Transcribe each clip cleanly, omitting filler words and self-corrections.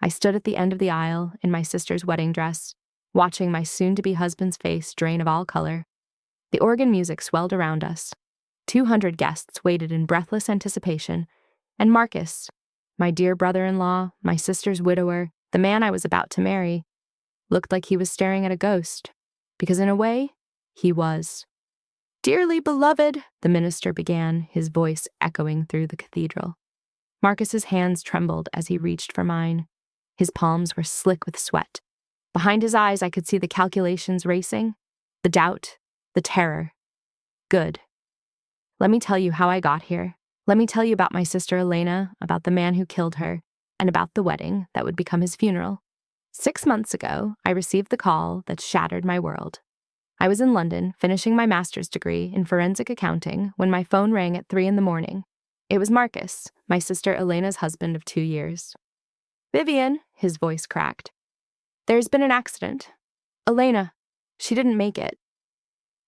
I stood at the end of the aisle in my sister's wedding dress, watching my soon-to-be husband's face drain of all color. The organ music swelled around us. 200 guests waited in breathless anticipation, and Marcus, my dear brother-in-law, my sister's widower, the man I was about to marry, looked like he was staring at a ghost, because in a way, he was. "Dearly beloved," the minister began, his voice echoing through the cathedral. Marcus's hands trembled as he reached for mine. His palms were slick with sweat. Behind his eyes, I could see the calculations racing, the doubt, the terror. Good. Let me tell you how I got here. Let me tell you about my sister Elena, about the man who killed her, and about the wedding that would become his funeral. 6 months ago, I received the call that shattered my world. I was in London, finishing my master's degree in forensic accounting, when my phone rang at 3 a.m. It was Marcus, my sister Elena's husband of 2 years. "Vivian," his voice cracked. "There's been an accident. Elena, she didn't make it."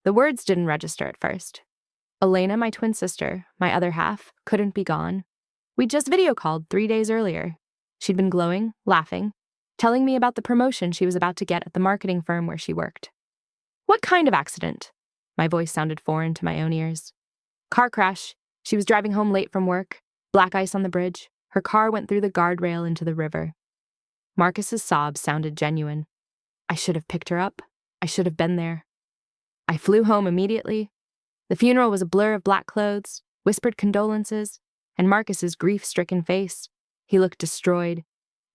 The words didn't register at first. Elena, my twin sister, my other half, couldn't be gone. We'd just video called 3 days earlier. She'd been glowing, laughing, telling me about the promotion she was about to get at the marketing firm where she worked. "What kind of accident?" My voice sounded foreign to my own ears. "Car crash. She was driving home late from work. Black ice on the bridge. Her car went through the guardrail into the river." Marcus's sobs sounded genuine. I should have picked her up. I should have been there. I flew home immediately. The funeral was a blur of black clothes, whispered condolences, and Marcus's grief-stricken face. He looked destroyed,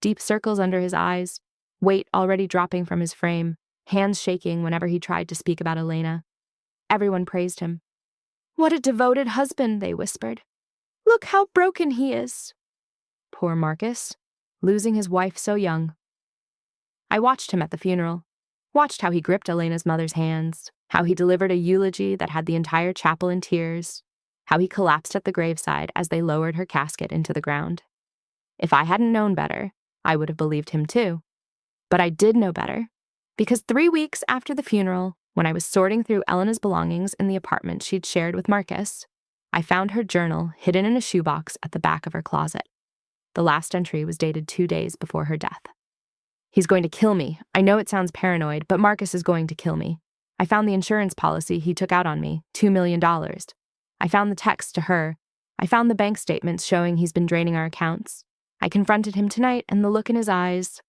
deep circles under his eyes, weight already dropping from his frame, hands shaking whenever he tried to speak about Elena. Everyone praised him. "What a devoted husband," they whispered. "Look how broken he is." Poor Marcus, losing his wife so young. I watched him at the funeral, watched how he gripped Elena's mother's hands, how he delivered a eulogy that had the entire chapel in tears, how he collapsed at the graveside as they lowered her casket into the ground. If I hadn't known better, I would have believed him too. But I did know better, because 3 weeks after the funeral, when I was sorting through Elena's belongings in the apartment she'd shared with Marcus, I found her journal hidden in a shoebox at the back of her closet. The last entry was dated 2 days before her death. "He's going to kill me. I know it sounds paranoid, but Marcus is going to kill me. I found the insurance policy he took out on me, $2 million. I found the text to her. I found the bank statements showing he's been draining our accounts. I confronted him tonight, and the look in his eyes.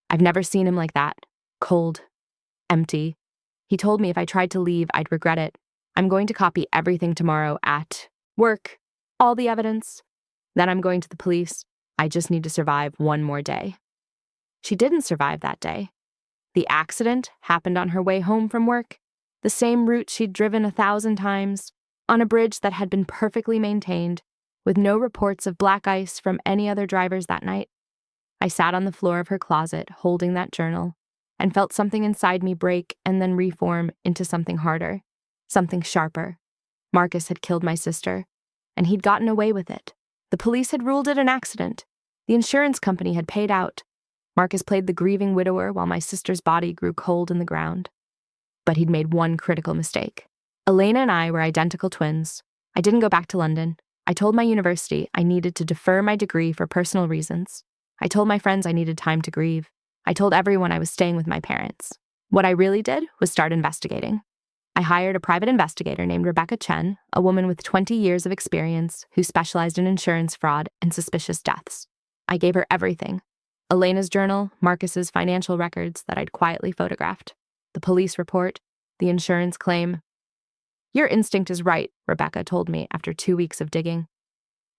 I've never seen him like that. Cold. Empty. He told me if I tried to leave, I'd regret it. I'm going to copy everything tomorrow at work. All the evidence. Then I'm going to the police. I just need to survive one more day." She didn't survive that day. The accident happened on her way home from work, the same route she'd driven 1,000 times, on a bridge that had been perfectly maintained, with no reports of black ice from any other drivers that night. I sat on the floor of her closet, holding that journal, and felt something inside me break and then reform into something harder, something sharper. Marcus had killed my sister, and he'd gotten away with it. The police had ruled it an accident. The insurance company had paid out. Marcus played the grieving widower while my sister's body grew cold in the ground. But he'd made one critical mistake. Elena and I were identical twins. I didn't go back to London. I told my university I needed to defer my degree for personal reasons. I told my friends I needed time to grieve. I told everyone I was staying with my parents. What I really did was start investigating. I hired a private investigator named Rebecca Chen, a woman with 20 years of experience who specialized in insurance fraud and suspicious deaths. I gave her everything. Elena's journal, Marcus's financial records that I'd quietly photographed, the police report, the insurance claim. "Your instinct is right," Rebecca told me after 2 weeks of digging.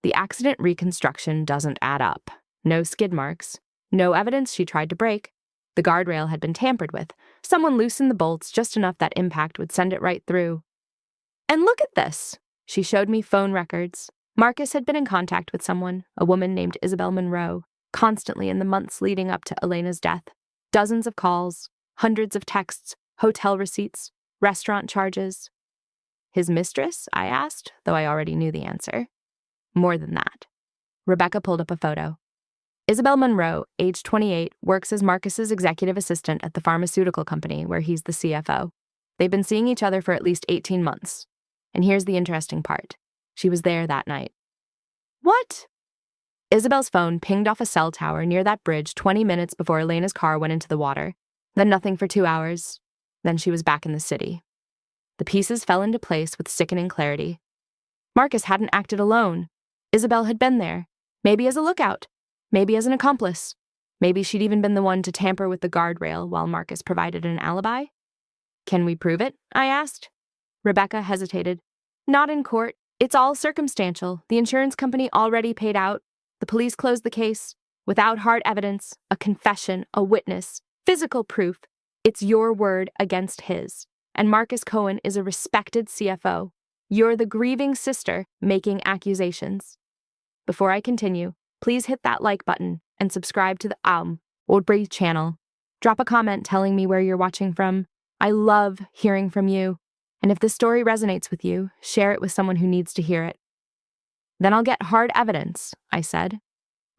"The accident reconstruction doesn't add up. No skid marks. No evidence she tried to break. The guardrail had been tampered with. Someone loosened the bolts just enough that impact would send it right through. And look at this." She showed me phone records. Marcus had been in contact with someone, a woman named Isabel Monroe, constantly in the months leading up to Elena's death. Dozens of calls, hundreds of texts, hotel receipts, restaurant charges. "His mistress?" I asked, though I already knew the answer. "More than that." Rebecca pulled up a photo. Isabel Monroe, age 28, works as Marcus's executive assistant at the pharmaceutical company where he's the CFO. They've been seeing each other for at least 18 months. And here's the interesting part. She was there that night. "What?" Isabel's phone pinged off a cell tower near that bridge 20 minutes before Elena's car went into the water. Then nothing for 2 hours. Then she was back in the city. The pieces fell into place with sickening clarity. Marcus hadn't acted alone. Isabel had been there, maybe as a lookout, maybe as an accomplice. Maybe she'd even been the one to tamper with the guardrail while Marcus provided an alibi. Can we prove it? I asked. Rebecca hesitated. Not in court. It's all circumstantial. The insurance company already paid out. The police closed the case. Without hard evidence, a confession, a witness, physical proof, it's your word against his. And Marcus Cohen is a respected CFO. You're the grieving sister making accusations. Before I continue, please hit that like button and subscribe to the Old Breathe channel. Drop a comment telling me where you're watching from. I love hearing from you. And if this story resonates with you, share it with someone who needs to hear it. Then I'll get hard evidence, I said.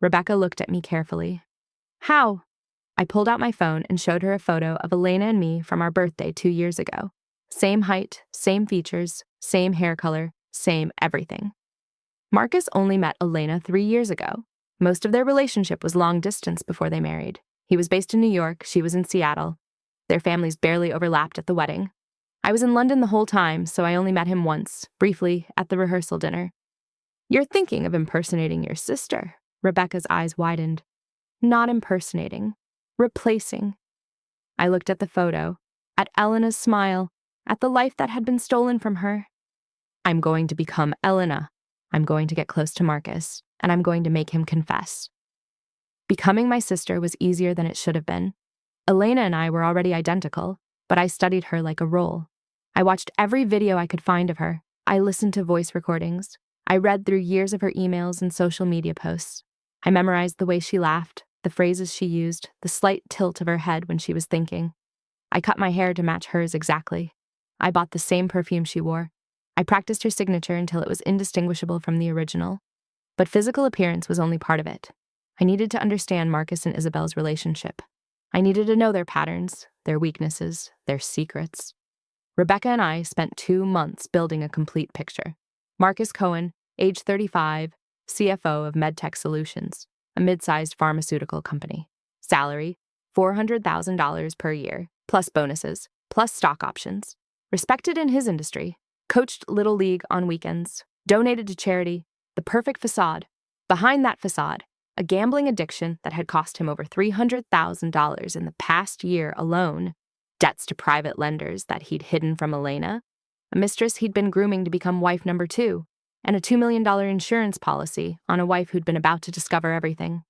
Rebecca looked at me carefully. How? I pulled out my phone and showed her a photo of Elena and me from our birthday 2 years ago. Same height, same features, same hair color, same everything. Marcus only met Elena 3 years ago. Most of their relationship was long distance before they married. He was based in New York, she was in Seattle. Their families barely overlapped at the wedding. I was in London the whole time, so I only met him once, briefly, at the rehearsal dinner. You're thinking of impersonating your sister. Rebecca's eyes widened. Not impersonating. Replacing. I looked at the photo, at Elena's smile, at the life that had been stolen from her. I'm going to become Elena. I'm going to get close to Marcus, and I'm going to make him confess. Becoming my sister was easier than it should have been. Elena and I were already identical, but I studied her like a role. I watched every video I could find of her. I listened to voice recordings. I read through years of her emails and social media posts. I memorized the way she laughed, the phrases she used, the slight tilt of her head when she was thinking. I cut my hair to match hers exactly. I bought the same perfume she wore. I practiced her signature until it was indistinguishable from the original. But physical appearance was only part of it. I needed to understand Marcus and Isabel's relationship. I needed to know their patterns, their weaknesses, their secrets. Rebecca and I spent 2 months building a complete picture. Marcus Cohen, age 35, CFO of MedTech Solutions, a mid-sized pharmaceutical company. Salary, $400,000 per year, plus bonuses, plus stock options. Respected in his industry, coached Little League on weekends, donated to charity, the perfect facade. Behind that facade, a gambling addiction that had cost him over $300,000 in the past year alone, debts to private lenders that he'd hidden from Elena, a mistress he'd been grooming to become wife number 2, and a $2 million insurance policy on a wife who'd been about to discover everything.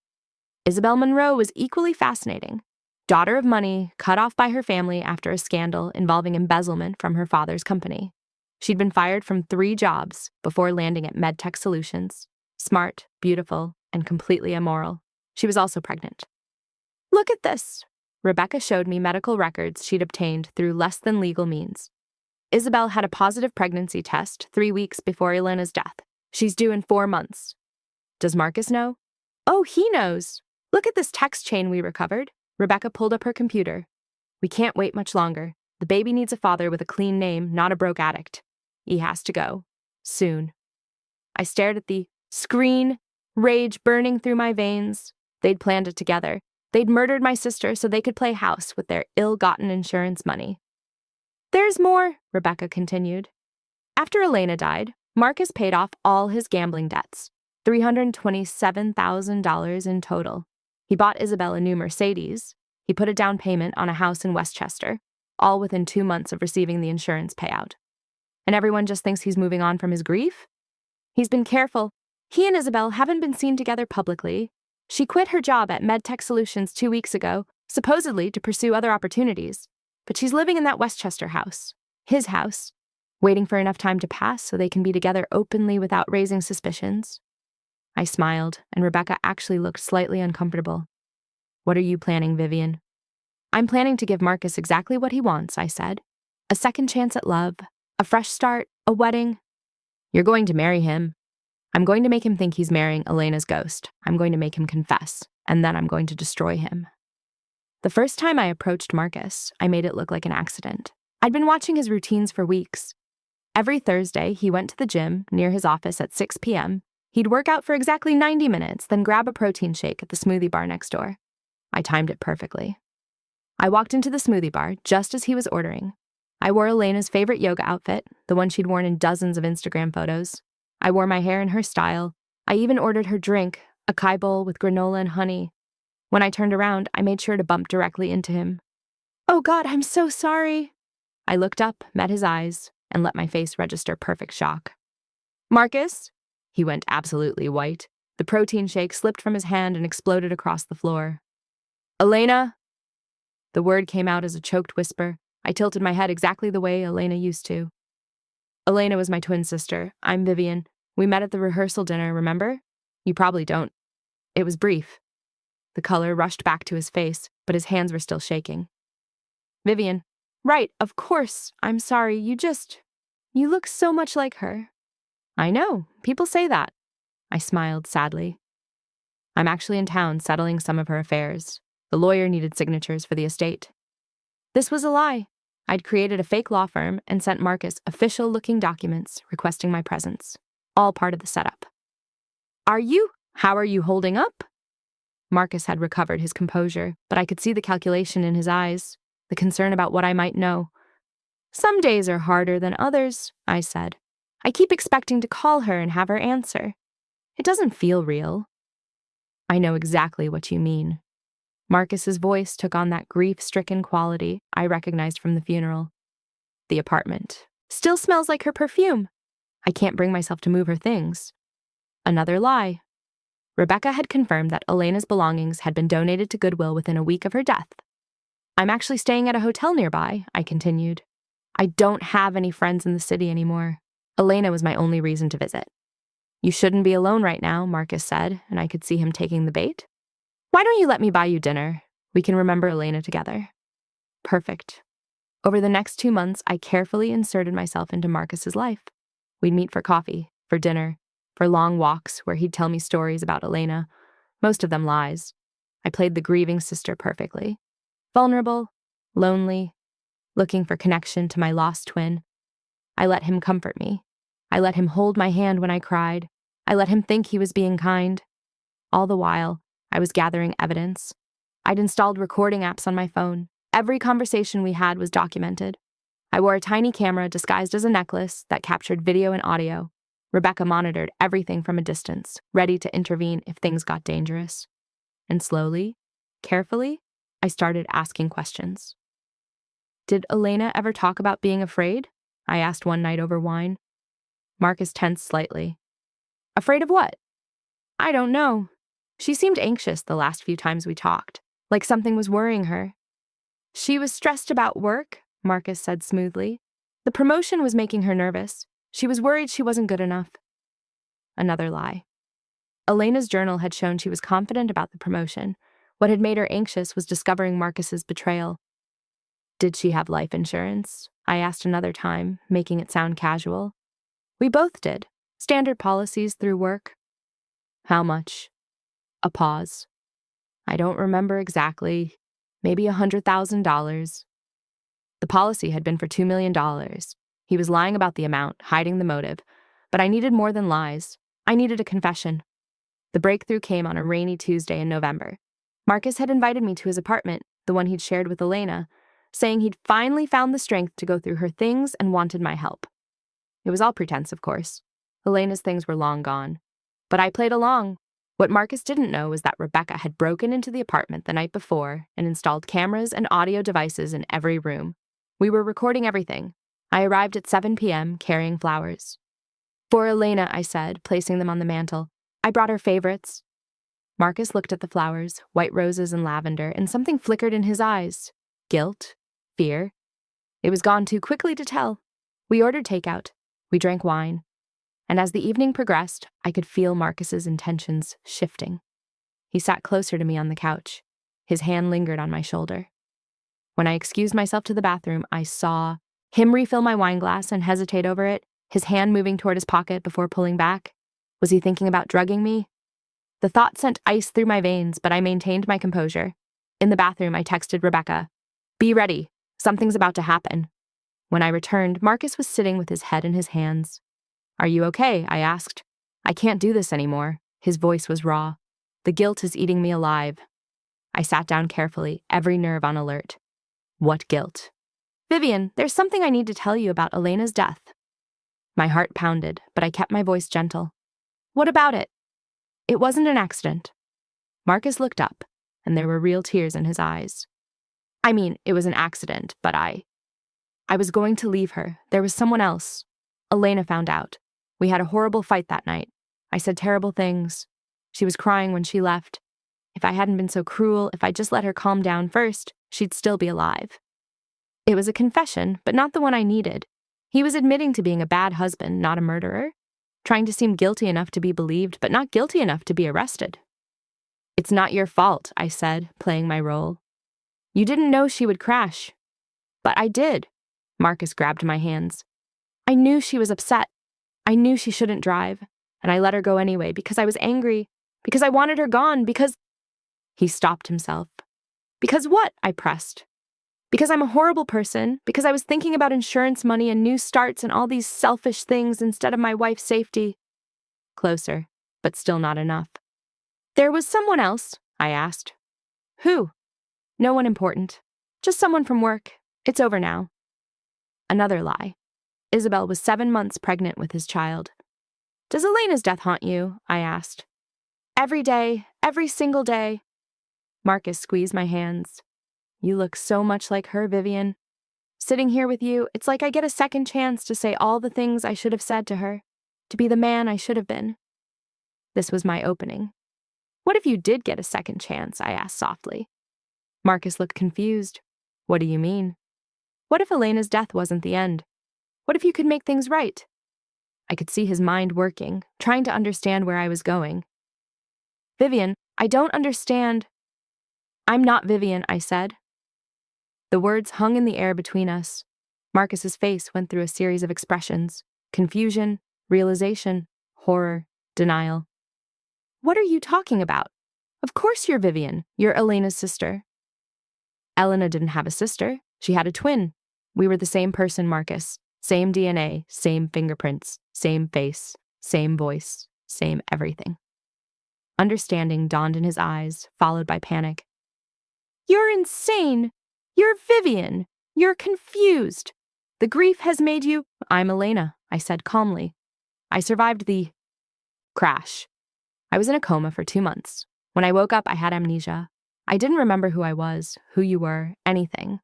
Isabel Monroe was equally fascinating. Daughter of money, cut off by her family after a scandal involving embezzlement from her father's company. She'd been fired from 3 jobs before landing at MedTech Solutions. Smart, beautiful, and completely immoral. She was also pregnant. Look at this. Rebecca showed me medical records she'd obtained through less than legal means. Isabel had a positive pregnancy test 3 weeks before Elena's death. She's due in 4 months. Does Marcus know? Oh, he knows. Look at this text chain we recovered. Rebecca pulled up her computer. We can't wait much longer. The baby needs a father with a clean name, not a broke addict. He has to go. Soon. I stared at the screen, rage burning through my veins. They'd planned it together. They'd murdered my sister so they could play house with their ill-gotten insurance money. There's more, Rebecca continued. After Elena died, Marcus paid off all his gambling debts, $327,000 in total. He bought Isabel a new Mercedes. He put a down payment on a house in Westchester, all within 2 months of receiving the insurance payout. And everyone just thinks he's moving on from his grief? He's been careful. He and Isabel haven't been seen together publicly. She quit her job at MedTech Solutions 2 weeks ago, supposedly to pursue other opportunities. But she's living in that Westchester house, his house, waiting for enough time to pass so they can be together openly without raising suspicions. I smiled, and Rebecca actually looked slightly uncomfortable. What are you planning, Vivian? I'm planning to give Marcus exactly what he wants, I said. A second chance at love, a fresh start, a wedding. You're going to marry him. I'm going to make him think he's marrying Elena's ghost. I'm going to make him confess, and then I'm going to destroy him. The first time I approached Marcus, I made it look like an accident. I'd been watching his routines for weeks. Every Thursday, he went to the gym near his office at 6 p.m., He'd work out for exactly 90 minutes, then grab a protein shake at the smoothie bar next door. I timed it perfectly. I walked into the smoothie bar just as he was ordering. I wore Elena's favorite yoga outfit, the one she'd worn in dozens of Instagram photos. I wore my hair in her style. I even ordered her drink, a Kai bowl with granola and honey. When I turned around, I made sure to bump directly into him. "Oh God, I'm so sorry." I looked up, met his eyes, and let my face register perfect shock. "Marcus?" He went absolutely white. The protein shake slipped from his hand and exploded across the floor. "Elena?" The word came out as a choked whisper. I tilted my head exactly the way Elena used to. Elena was my twin sister. I'm Vivian. We met at the rehearsal dinner, remember? You probably don't. It was brief. The color rushed back to his face, but his hands were still shaking. Vivian. Right, of course. I'm sorry. You look so much like her. I know. People say that. I smiled sadly. I'm actually in town settling some of her affairs. The lawyer needed signatures for the estate. This was a lie. I'd created a fake law firm and sent Marcus official-looking documents requesting my presence. All part of the setup. How are you holding up? Marcus had recovered his composure, but I could see the calculation in his eyes, the concern about what I might know. Some days are harder than others, I said. I keep expecting to call her and have her answer. It doesn't feel real. I know exactly what you mean. Marcus's voice took on that grief-stricken quality I recognized from the funeral. The apartment still smells like her perfume. I can't bring myself to move her things. Another lie. Rebecca had confirmed that Elena's belongings had been donated to Goodwill within a week of her death. I'm actually staying at a hotel nearby, I continued. I don't have any friends in the city anymore. Elena was my only reason to visit. You shouldn't be alone right now, Marcus said, and I could see him taking the bait. Why don't you let me buy you dinner? We can remember Elena together. Perfect. Over the next 2 months, I carefully inserted myself into Marcus's life. We'd meet for coffee, for dinner, for long walks where he'd tell me stories about Elena, most of them lies. I played the grieving sister perfectly. Vulnerable, lonely, looking for connection to my lost twin. I let him comfort me. I let him hold my hand when I cried. I let him think he was being kind. All the while, I was gathering evidence. I'd installed recording apps on my phone. Every conversation we had was documented. I wore a tiny camera disguised as a necklace that captured video and audio. Rebecca monitored everything from a distance, ready to intervene if things got dangerous. And slowly, carefully, I started asking questions. Did Elena ever talk about being afraid? I asked one night over wine. Marcus tensed slightly. Afraid of what? I don't know. She seemed anxious the last few times we talked, like something was worrying her. She was stressed about work, Marcus said smoothly. The promotion was making her nervous. She was worried she wasn't good enough. Another lie. Elena's journal had shown she was confident about the promotion. What had made her anxious was discovering Marcus's betrayal. Did she have life insurance? I asked another time, making it sound casual. We both did. Standard policies through work. How much? A pause. I don't remember exactly. Maybe $100,000. The policy had been for $2 million. He was lying about the amount, hiding the motive. But I needed more than lies. I needed a confession. The breakthrough came on a rainy Tuesday in November. Marcus had invited me to his apartment, the one he'd shared with Elena, saying he'd finally found the strength to go through her things and wanted my help. It was all pretense, of course. Elena's things were long gone. But I played along. What Marcus didn't know was that Rebecca had broken into the apartment the night before and installed cameras and audio devices in every room. We were recording everything. I arrived at 7 p.m. carrying flowers. For Elena, I said, placing them on the mantel. I brought her favorites. Marcus looked at the flowers, white roses and lavender, and something flickered in his eyes. Guilt, fear. It was gone too quickly to tell. We ordered takeout. We drank wine. And as the evening progressed, I could feel Marcus's intentions shifting. He sat closer to me on the couch. His hand lingered on my shoulder. When I excused myself to the bathroom, I saw him refill my wine glass and hesitate over it, his hand moving toward his pocket before pulling back. Was he thinking about drugging me? The thought sent ice through my veins, but I maintained my composure. In the bathroom, I texted Rebecca, "Be ready. Something's about to happen." When I returned, Marcus was sitting with his head in his hands. "Are you okay?" I asked. I can't do this anymore. His voice was raw. The guilt is eating me alive. I sat down carefully, every nerve on alert. What guilt? Vivian, there's something I need to tell you about Elena's death. My heart pounded, but I kept my voice gentle. What about it? It wasn't an accident. Marcus looked up, and there were real tears in his eyes. I mean, it was an accident, but I was going to leave her. There was someone else. Elena found out. We had a horrible fight that night. I said terrible things. She was crying when she left. If I hadn't been so cruel, if I just let her calm down first, she'd still be alive. It was a confession, but not the one I needed. He was admitting to being a bad husband, not a murderer. Trying to seem guilty enough to be believed, but not guilty enough to be arrested. It's not your fault, I said, playing my role. You didn't know she would crash. But I did. Marcus grabbed my hands. I knew she was upset. I knew she shouldn't drive. And I let her go anyway because I was angry. Because I wanted her gone. Because... He stopped himself. Because what? I pressed. Because I'm a horrible person. Because I was thinking about insurance money and new starts and all these selfish things instead of my wife's safety. Closer, but still not enough. There was someone else, I asked. Who? No one important. Just someone from work. It's over now. Another lie. Isabel was 7 months pregnant with his child. Does Elena's death haunt you? I asked. Every day, every single day. Marcus squeezed my hands. You look so much like her, Vivian. Sitting here with you, it's like I get a second chance to say all the things I should have said to her, to be the man I should have been. This was my opening. What if you did get a second chance? I asked softly. Marcus looked confused. What do you mean? What if Elena's death wasn't the end? What if you could make things right? I could see his mind working, trying to understand where I was going. Vivian, I don't understand. I'm not Vivian, I said. The words hung in the air between us. Marcus's face went through a series of expressions: confusion, realization, horror, denial. What are you talking about? Of course you're Vivian. You're Elena's sister. Elena didn't have a sister. She had a twin. We were the same person, Marcus. Same DNA, same fingerprints, same face, same voice, same everything. Understanding dawned in his eyes, followed by panic. You're insane! You're Vivian! You're confused! The grief has made you— I'm Elena, I said calmly. I survived the crash. I was in a coma for 2 months. When I woke up, I had amnesia. I didn't remember who I was, who you were, anything.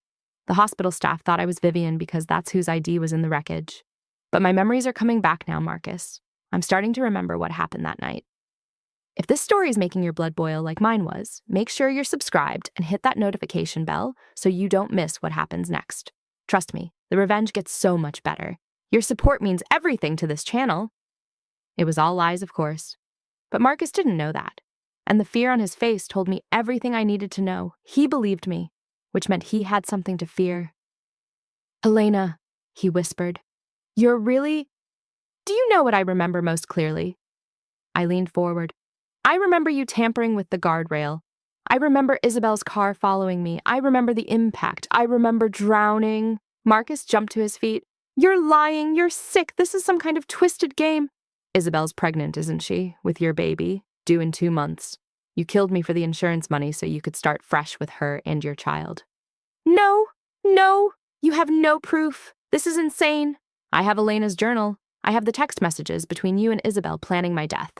The hospital staff thought I was Vivian because that's whose ID was in the wreckage. But my memories are coming back now, Marcus. I'm starting to remember what happened that night. If this story is making your blood boil like mine was, make sure you're subscribed and hit that notification bell so you don't miss what happens next. Trust me, the revenge gets so much better. Your support means everything to this channel. It was all lies, of course. But Marcus didn't know that. And the fear on his face told me everything I needed to know. He believed me, which meant he had something to fear. Elena, he whispered, you're really— Do you know what I remember most clearly? I leaned forward. I remember you tampering with the guardrail. I remember Isabel's car following me. I remember the impact. I remember drowning. Marcus jumped to his feet. You're lying. You're sick. This is some kind of twisted game. Isabel's pregnant, isn't she? With your baby, due in 2 months. You killed me for the insurance money so you could start fresh with her and your child. No, you have no proof. This is insane. I have Elena's journal. I have the text messages between you and Isabel planning my death.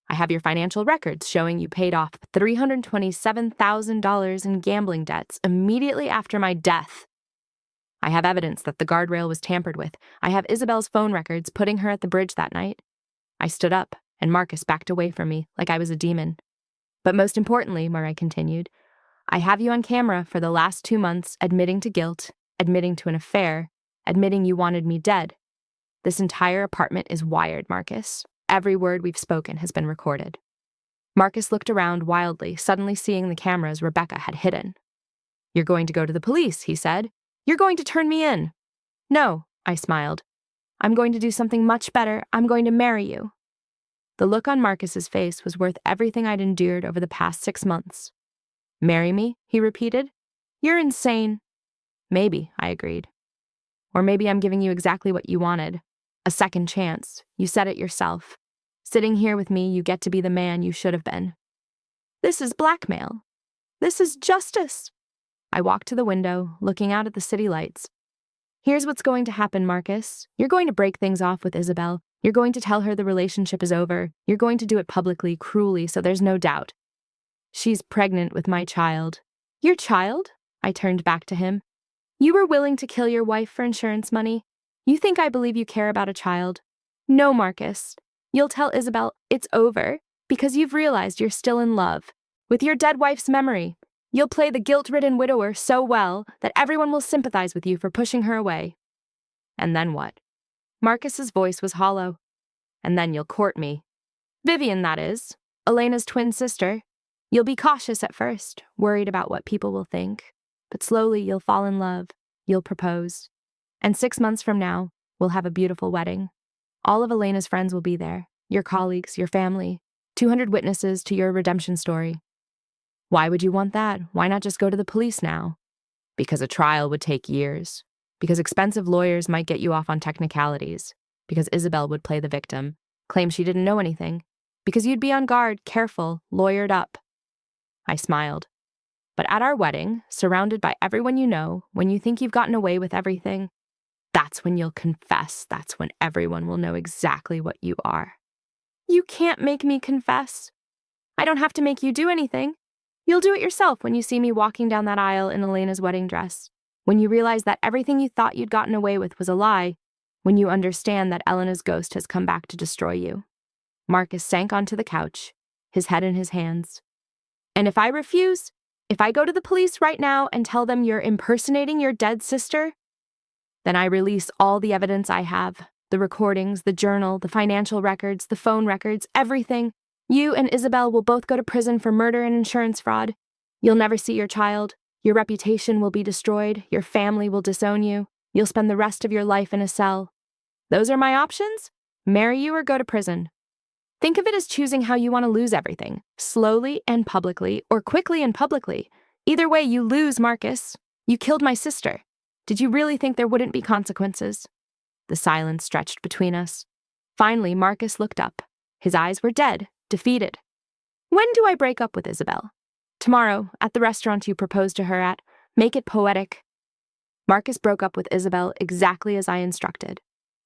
I have your financial records showing you paid off $327,000 in gambling debts immediately after my death. I have evidence that the guardrail was tampered with. I have Isabel's phone records putting her at the bridge that night. I stood up, and Marcus backed away from me like I was a demon. But most importantly, Murray continued, I have you on camera for the last 2 months admitting to guilt, admitting to an affair, admitting you wanted me dead. This entire apartment is wired, Marcus. Every word we've spoken has been recorded. Marcus looked around wildly, suddenly seeing the cameras Rebecca had hidden. You're going to go to the police, he said. You're going to turn me in. No, I smiled. I'm going to do something much better. I'm going to marry you. The look on Marcus's face was worth everything I'd endured over the past 6 months. Marry me? He repeated. You're insane. Maybe, I agreed. Or maybe I'm giving you exactly what you wanted. A second chance. You said it yourself. Sitting here with me, you get to be the man you should have been. This is blackmail. This is justice. I walked to the window, looking out at the city lights. Here's what's going to happen, Marcus. You're going to break things off with Isabel. You're going to tell her the relationship is over. You're going to do it publicly, cruelly, so there's no doubt. She's pregnant with my child. Your child? I turned back to him. You were willing to kill your wife for insurance money? You think I believe you care about a child? No, Marcus. You'll tell Isabel it's over because you've realized you're still in love with your dead wife's memory. You'll play the guilt-ridden widower so well that everyone will sympathize with you for pushing her away. And then what? Marcus's voice was hollow. And then you'll court me. Vivian, that is. Elena's twin sister. You'll be cautious at first, worried about what people will think. But slowly you'll fall in love. You'll propose. And 6 months from now, we'll have a beautiful wedding. All of Elena's friends will be there. Your colleagues, your family. 200 witnesses to your redemption story. Why would you want that? Why not just go to the police now? Because a trial would take years. Because expensive lawyers might get you off on technicalities. Because Isabel would play the victim, claim she didn't know anything. Because you'd be on guard, careful, lawyered up. I smiled. But at our wedding, surrounded by everyone you know, when you think you've gotten away with everything, that's when you'll confess. That's when everyone will know exactly what you are. You can't make me confess. I don't have to make you do anything. You'll do it yourself when you see me walking down that aisle in Elena's wedding dress. When you realize that everything you thought you'd gotten away with was a lie. When you understand that Elena's ghost has come back to destroy you. Marcus sank onto the couch, his head in his hands. And if I refuse, if I go to the police right now and tell them you're impersonating your dead sister, then I release all the evidence I have, the recordings, the journal, the financial records, the phone records, everything. You and Isabel will both go to prison for murder and insurance fraud. You'll never see your child. Your reputation will be destroyed. Your family will disown you. You'll spend the rest of your life in a cell. Those are my options. Marry you or go to prison. Think of it as choosing how you want to lose everything, slowly and publicly, or quickly and publicly. Either way, you lose, Marcus. You killed my sister. Did you really think there wouldn't be consequences? The silence stretched between us. Finally, Marcus looked up. His eyes were dead, defeated. When do I break up with Isabel? Tomorrow, at the restaurant you proposed to her at. Make it poetic. Marcus broke up with Isabel exactly as I instructed.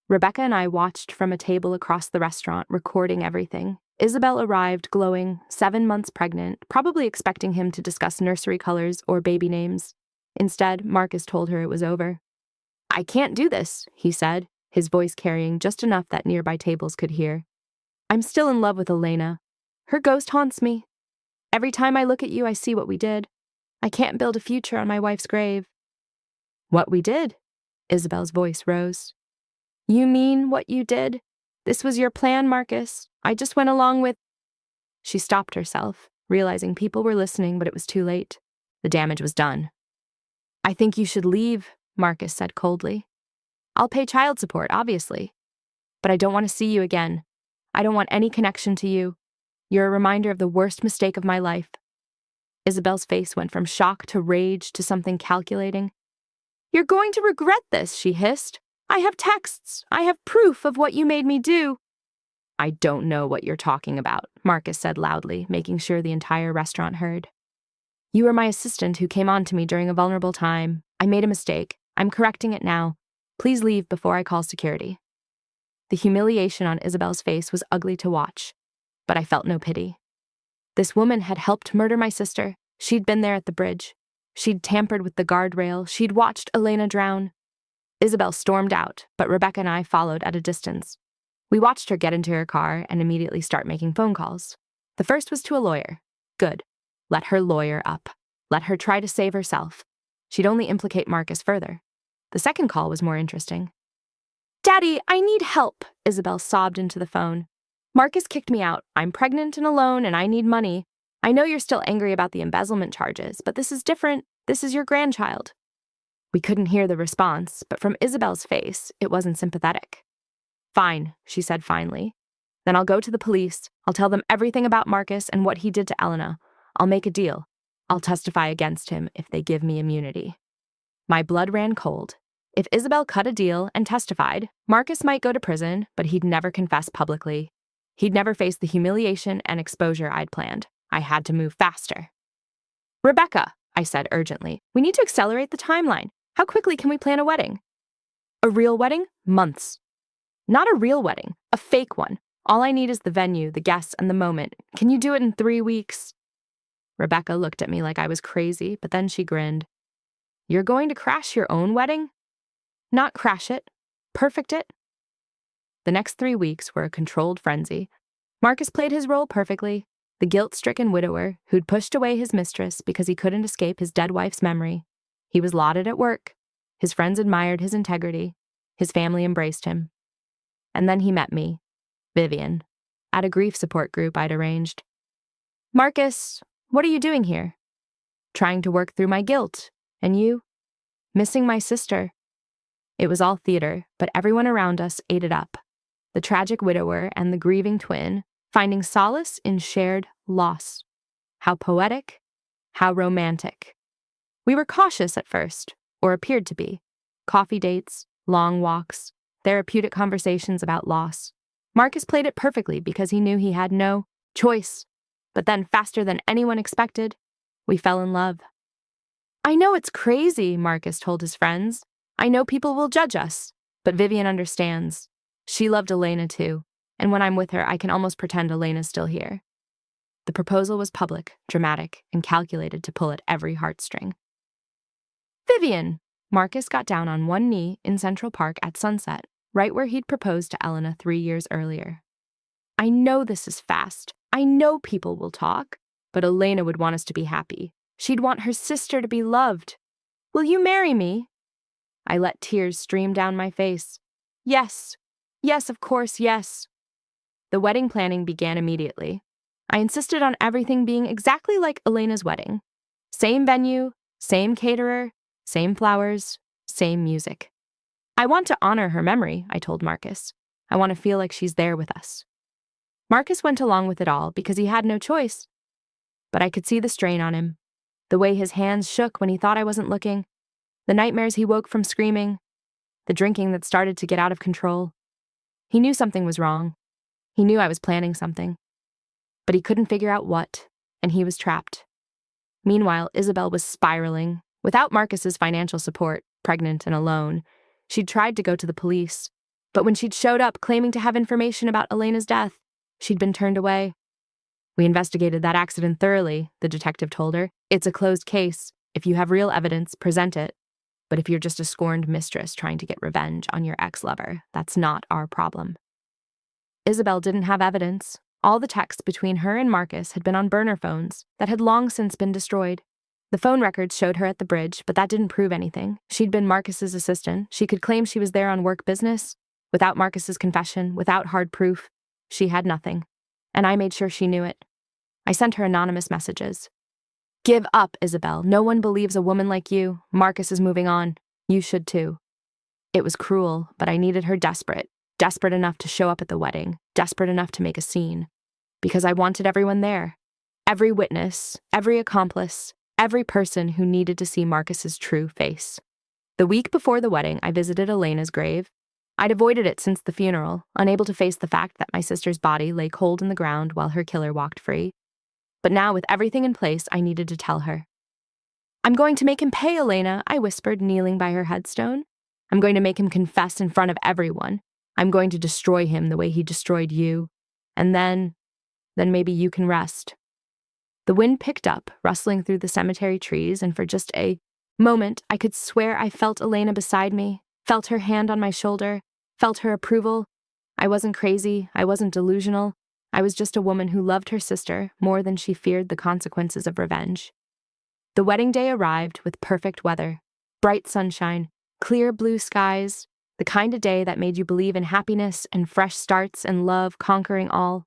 Rebecca and I watched from a table across the restaurant, recording everything. Isabel arrived glowing, 7 months pregnant, probably expecting him to discuss nursery colors or baby names. Instead, Marcus told her it was over. I can't do this, he said, his voice carrying just enough that nearby tables could hear. I'm still in love with Elena. Her ghost haunts me. Every time I look at you, I see what we did. I can't build a future on my wife's grave. What we did? Isabel's voice rose. You mean what you did? This was your plan, Marcus. I just went along with... She stopped herself, realizing people were listening, but it was too late. The damage was done. I think you should leave, Marcus said coldly. I'll pay child support, obviously. But I don't want to see you again. I don't want any connection to you. You're a reminder of the worst mistake of my life. Isabel's face went from shock to rage to something calculating. You're going to regret this, she hissed. I have texts. I have proof of what you made me do. I don't know what you're talking about, Marcus said loudly, making sure the entire restaurant heard. You were my assistant who came on to me during a vulnerable time. I made a mistake. I'm correcting it now. Please leave before I call security. The humiliation on Isabel's face was ugly to watch, but I felt no pity. This woman had helped murder my sister. She'd been there at the bridge. She'd tampered with the guardrail. She'd watched Elena drown. Isabel stormed out, but Rebecca and I followed at a distance. We watched her get into her car and immediately start making phone calls. The first was to a lawyer. Good. Let her lawyer up. Let her try to save herself. She'd only implicate Marcus further. The second call was more interesting. Daddy, I need help, Isabel sobbed into the phone. Marcus kicked me out. I'm pregnant and alone and I need money. I know you're still angry about the embezzlement charges, but this is different. This is your grandchild. We couldn't hear the response, but from Isabel's face, it wasn't sympathetic. Fine, she said finally. Then I'll go to the police. I'll tell them everything about Marcus and what he did to Elena. I'll make a deal. I'll testify against him if they give me immunity. My blood ran cold. If Isabel cut a deal and testified, Marcus might go to prison, but he'd never confess publicly. He'd never faced the humiliation and exposure I'd planned. I had to move faster. "Rebecca," I said urgently, "we need to accelerate the timeline. How quickly can we plan a wedding?" "A real wedding? Months." "Not a real wedding, a fake one. All I need is the venue, the guests, and the moment. Can you do it in 3 weeks?" Rebecca looked at me like I was crazy, but then she grinned. "You're going to crash your own wedding?" "Not crash it. Perfect it." The next 3 weeks were a controlled frenzy. Marcus played his role perfectly, the guilt-stricken widower who'd pushed away his mistress because he couldn't escape his dead wife's memory. He was lauded at work. His friends admired his integrity. His family embraced him. And then he met me, Vivian, at a grief support group I'd arranged. "Marcus, what are you doing here?" "Trying to work through my guilt. And you?" "Missing my sister." It was all theater, but everyone around us ate it up. The tragic widower and the grieving twin, finding solace in shared loss. How poetic, how romantic. We were cautious at first, or appeared to be. Coffee dates, long walks, therapeutic conversations about loss. Marcus played it perfectly because he knew he had no choice. But then, faster than anyone expected, we fell in love. "I know it's crazy," Marcus told his friends. "I know people will judge us, but Vivian understands. She loved Elena too, and when I'm with her, I can almost pretend Elena's still here." The proposal was public, dramatic, and calculated to pull at every heartstring. "Vivian!" Marcus got down on one knee in Central Park at sunset, right where he'd proposed to Elena 3 years earlier. "I know this is fast. I know people will talk, but Elena would want us to be happy. She'd want her sister to be loved. Will you marry me?" I let tears stream down my face. "Yes. Yes, of course, yes." The wedding planning began immediately. I insisted on everything being exactly like Elena's wedding. Same venue, same caterer, same flowers, same music. "I want to honor her memory," I told Marcus. "I want to feel like she's there with us." Marcus went along with it all because he had no choice. But I could see the strain on him, the way his hands shook when he thought I wasn't looking, the nightmares he woke from screaming, the drinking that started to get out of control. He knew something was wrong. He knew I was planning something. But he couldn't figure out what, and he was trapped. Meanwhile, Isabel was spiraling. Without Marcus's financial support, pregnant and alone, she'd tried to go to the police. But when she'd showed up claiming to have information about Elena's death, she'd been turned away. "We investigated that accident thoroughly," the detective told her. "It's a closed case. If you have real evidence, present it. But if you're just a scorned mistress trying to get revenge on your ex-lover, that's not our problem." Isabel didn't have evidence. All the texts between her and Marcus had been on burner phones that had long since been destroyed. The phone records showed her at the bridge, but that didn't prove anything. She'd been Marcus's assistant. She could claim she was there on work business. Without Marcus's confession, without hard proof, she had nothing. And I made sure she knew it. I sent her anonymous messages. "Give up, Isabel. No one believes a woman like you. Marcus is moving on. You should too." It was cruel, but I needed her desperate enough to show up at the wedding, desperate enough to make a scene. Because I wanted everyone there. Every witness, every accomplice, every person who needed to see Marcus's true face. The week before the wedding, I visited Elena's grave. I'd avoided it since the funeral, unable to face the fact that my sister's body lay cold in the ground while her killer walked free. But now, with everything in place, I needed to tell her. "I'm going to make him pay, Elena," I whispered, kneeling by her headstone. "I'm going to make him confess in front of everyone. I'm going to destroy him the way he destroyed you. And then maybe you can rest." The wind picked up, rustling through the cemetery trees, and for just a moment, I could swear I felt Elena beside me, felt her hand on my shoulder, felt her approval. I wasn't crazy, I wasn't delusional. I was just a woman who loved her sister more than she feared the consequences of revenge. The wedding day arrived with perfect weather, bright sunshine, clear blue skies, the kind of day that made you believe in happiness and fresh starts and love conquering all.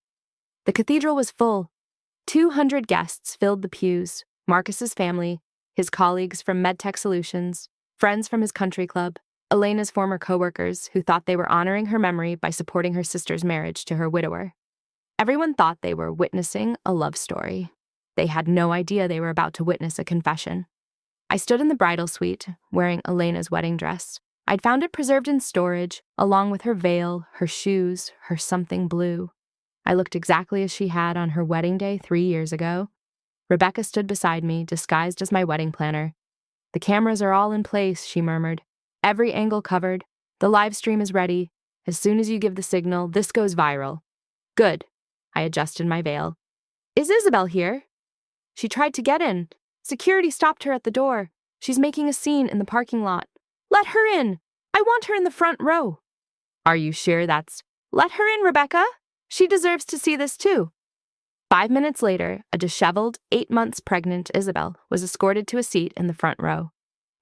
The cathedral was full. 200 guests filled the pews, Marcus's family, his colleagues from MedTech Solutions, friends from his country club, Elena's former coworkers who thought they were honoring her memory by supporting her sister's marriage to her widower. Everyone thought they were witnessing a love story. They had no idea they were about to witness a confession. I stood in the bridal suite, wearing Elena's wedding dress. I'd found it preserved in storage, along with her veil, her shoes, her something blue. I looked exactly as she had on her wedding day 3 years ago. Rebecca stood beside me, disguised as my wedding planner. "The cameras are all in place," she murmured. "Every angle covered. The live stream is ready. As soon as you give the signal, this goes viral." "Good." I adjusted my veil. "Is Isabel here?" "She tried to get in. Security stopped her at the door. She's making a scene in the parking lot." "Let her in! I want her in the front row." "Are you sure that's—" "Let her in, Rebecca! She deserves to see this too." 5 minutes later, a disheveled, 8 months pregnant Isabel was escorted to a seat in the front row.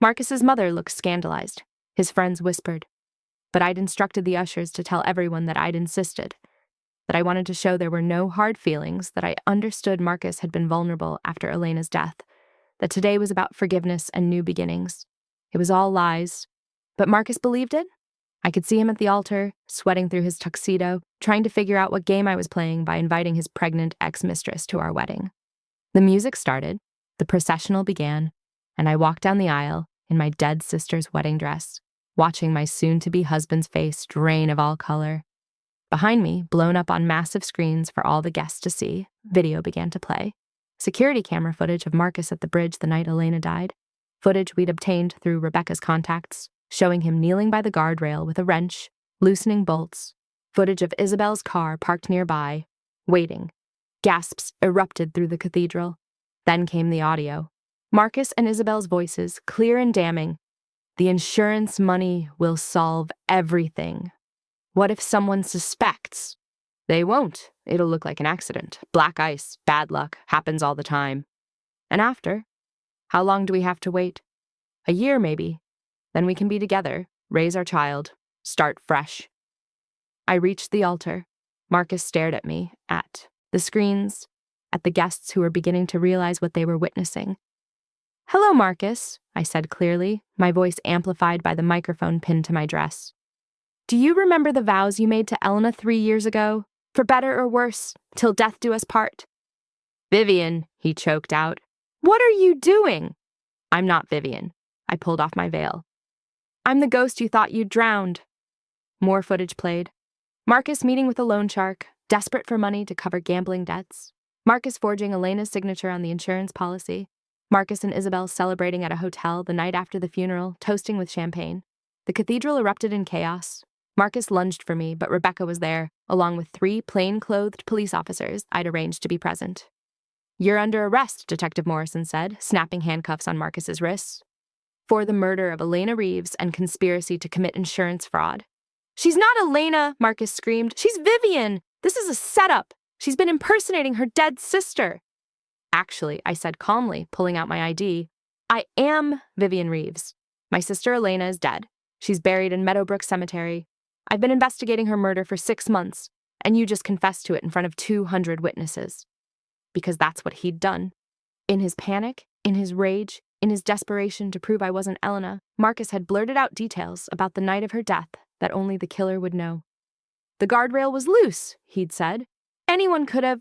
Marcus's mother looked scandalized. His friends whispered. But I'd instructed the ushers to tell everyone that I'd insisted, that I wanted to show there were no hard feelings, that I understood Marcus had been vulnerable after Elena's death, that today was about forgiveness and new beginnings. It was all lies. But Marcus believed it. I could see him at the altar, sweating through his tuxedo, trying to figure out what game I was playing by inviting his pregnant ex-mistress to our wedding. The music started, the processional began, and I walked down the aisle in my dead sister's wedding dress, watching my soon-to-be husband's face drain of all color. Behind me, blown up on massive screens for all the guests to see, video began to play. Security camera footage of Marcus at the bridge the night Elena died, footage we'd obtained through Rebecca's contacts, showing him kneeling by the guardrail with a wrench, loosening bolts, footage of Isabel's car parked nearby, waiting. Gasps erupted through the cathedral. Then came the audio. Marcus and Isabel's voices, clear and damning. "The insurance money will solve everything. What if someone suspects?" "They won't. It'll look like an accident. Black ice, bad luck, happens all the time." "And after? How long do we have to wait?" "A year, maybe. Then we can be together, raise our child, start fresh." I reached the altar. Marcus stared at me, at the screens, at the guests who were beginning to realize what they were witnessing. "Hello, Marcus," I said clearly, my voice amplified by the microphone pinned to my dress. "Do you remember the vows you made to Elena 3 years ago? For better or worse, till death do us part." "Vivian," he choked out. "What are you doing?" "I'm not Vivian." I pulled off my veil. "I'm the ghost you thought you'd drowned." More footage played. Marcus meeting with a loan shark, desperate for money to cover gambling debts. Marcus forging Elena's signature on the insurance policy. Marcus and Isabel celebrating at a hotel the night after the funeral, toasting with champagne. The cathedral erupted in chaos. Marcus lunged for me, but Rebecca was there, along with 3 plain-clothed police officers I'd arranged to be present. "You're under arrest," Detective Morrison said, snapping handcuffs on Marcus's wrists. "For the murder of Elena Reeves and conspiracy to commit insurance fraud." "She's not Elena," Marcus screamed. "She's Vivian. This is a setup. She's been impersonating her dead sister." "Actually," I said calmly, pulling out my ID, "I am Vivian Reeves. My sister Elena is dead. She's buried in Meadowbrook Cemetery. I've been investigating her murder for 6 months, and you just confessed to it in front of 200 witnesses." Because that's what he'd done. In his panic, in his rage, in his desperation to prove I wasn't Elena, Marcus had blurted out details about the night of her death that only the killer would know. "The guardrail was loose," he'd said. "Anyone could have—"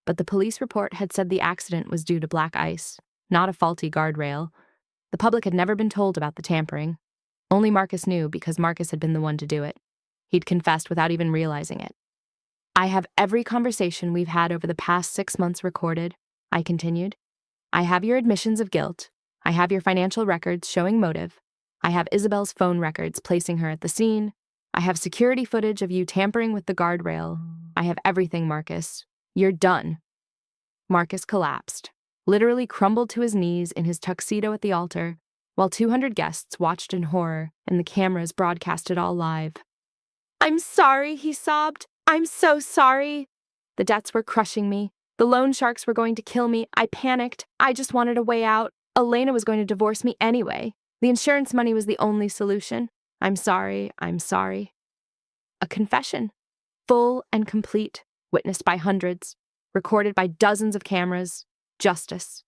But the police report had said the accident was due to black ice, not a faulty guardrail. The public had never been told about the tampering. Only Marcus knew because Marcus had been the one to do it. He'd confessed without even realizing it. "I have every conversation we've had over the past 6 months recorded," I continued. "I have your admissions of guilt. I have your financial records showing motive. I have Isabel's phone records placing her at the scene. I have security footage of you tampering with the guardrail. I have everything, Marcus. You're done." Marcus collapsed, literally crumbled to his knees in his tuxedo at the altar, while 200 guests watched in horror and the cameras broadcast it all live. "I'm sorry," he sobbed. "I'm so sorry." The debts were crushing me. The loan sharks were going to kill me. I panicked. I just wanted a way out. Elena was going to divorce me anyway. The insurance money was the only solution. I'm sorry. I'm sorry. A confession. Full and complete. Witnessed by hundreds. Recorded by dozens of cameras. Justice.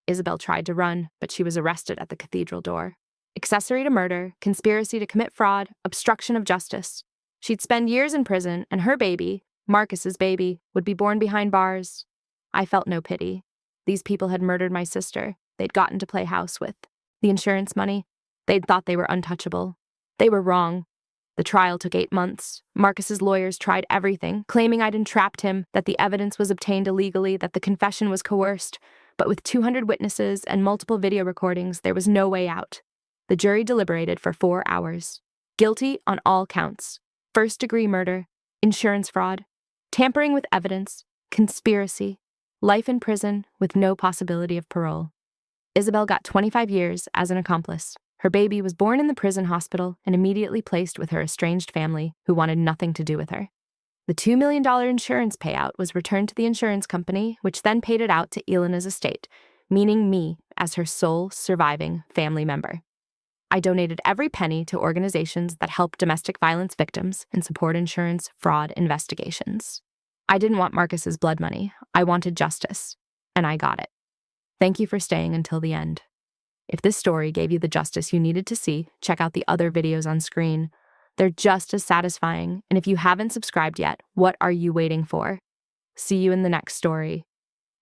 Isabel tried to run, but she was arrested at the cathedral door. Accessory to murder, conspiracy to commit fraud, obstruction of justice. She'd spend years in prison, and her baby, Marcus's baby, would be born behind bars. I felt no pity. These people had murdered my sister. They'd gotten to play house with. The insurance money. They'd thought they were untouchable. They were wrong. The trial took 8 months. Marcus's lawyers tried everything, claiming I'd entrapped him, that the evidence was obtained illegally, that the confession was coerced. But with 200 witnesses and multiple video recordings, there was no way out. The jury deliberated for 4 hours. Guilty on all counts: first-degree murder, insurance fraud, tampering with evidence, conspiracy, life in prison with no possibility of parole. Isabel got 25 years as an accomplice. Her baby was born in the prison hospital and immediately placed with her estranged family, who wanted nothing to do with her. The $2 million insurance payout was returned to the insurance company, which then paid it out to Elena's estate, meaning me as her sole surviving family member. I donated every penny to organizations that help domestic violence victims and support insurance fraud investigations. I didn't want Marcus's blood money. I wanted justice, and I got it. Thank you for staying until the end. If this story gave you the justice you needed to see, check out the other videos on screen. They're just as satisfying, and if you haven't subscribed yet, what are you waiting for? See you in the next story.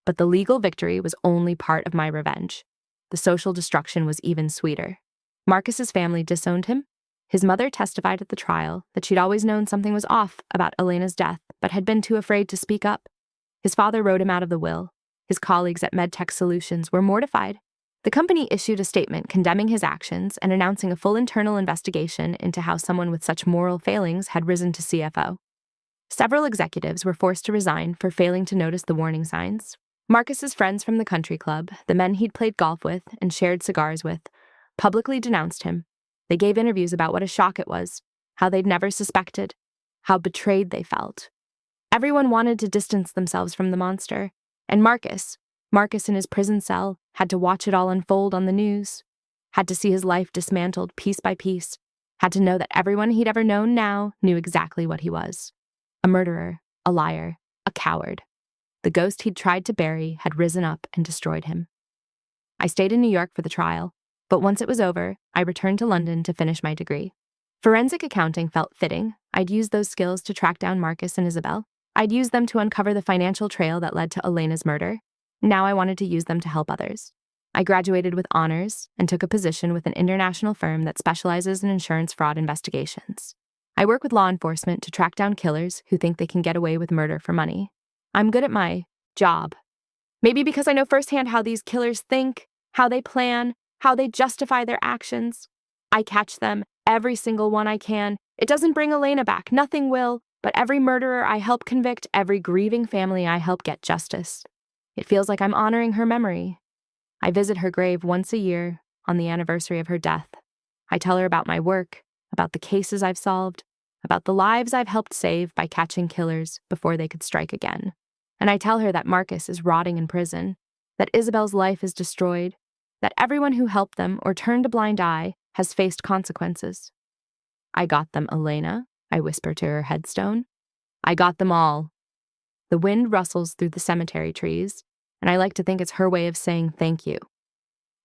But the legal victory was only part of my revenge. The social destruction was even sweeter. Marcus's family disowned him. His mother testified at the trial that she'd always known something was off about Elena's death, but had been too afraid to speak up. His father wrote him out of the will. His colleagues at MedTech Solutions were mortified. The company issued a statement condemning his actions and announcing a full internal investigation into how someone with such moral failings had risen to CFO. Several executives were forced to resign for failing to notice the warning signs. Marcus's friends from the country club, the men he'd played golf with and shared cigars with, publicly denounced him. They gave interviews about what a shock it was, how they'd never suspected, how betrayed they felt. Everyone wanted to distance themselves from the monster, and Marcus in his prison cell, had to watch it all unfold on the news, had to see his life dismantled piece by piece, had to know that everyone he'd ever known now knew exactly what he was: a murderer, a liar, a coward. The ghost he'd tried to bury had risen up and destroyed him. I stayed in New York for the trial, but once it was over, I returned to London to finish my degree. Forensic accounting felt fitting. I'd used those skills to track down Marcus and Isabel. I'd used them to uncover the financial trail that led to Elena's murder. Now I wanted to use them to help others. I graduated with honors and took a position with an international firm that specializes in insurance fraud investigations. I work with law enforcement to track down killers who think they can get away with murder for money. I'm good at my job. Maybe because I know firsthand how these killers think, how they plan, how they justify their actions. I catch them, every single one I can. It doesn't bring Elena back, nothing will, but every murderer I help convict, every grieving family I help get justice. It feels like I'm honoring her memory. I visit her grave once a year on the anniversary of her death. I tell her about my work, about the cases I've solved, about the lives I've helped save by catching killers before they could strike again. And I tell her that Marcus is rotting in prison, that Isabel's life is destroyed, that everyone who helped them or turned a blind eye has faced consequences. I got them, Elena, I whisper to her headstone. I got them all. The wind rustles through the cemetery trees, and I like to think it's her way of saying thank you.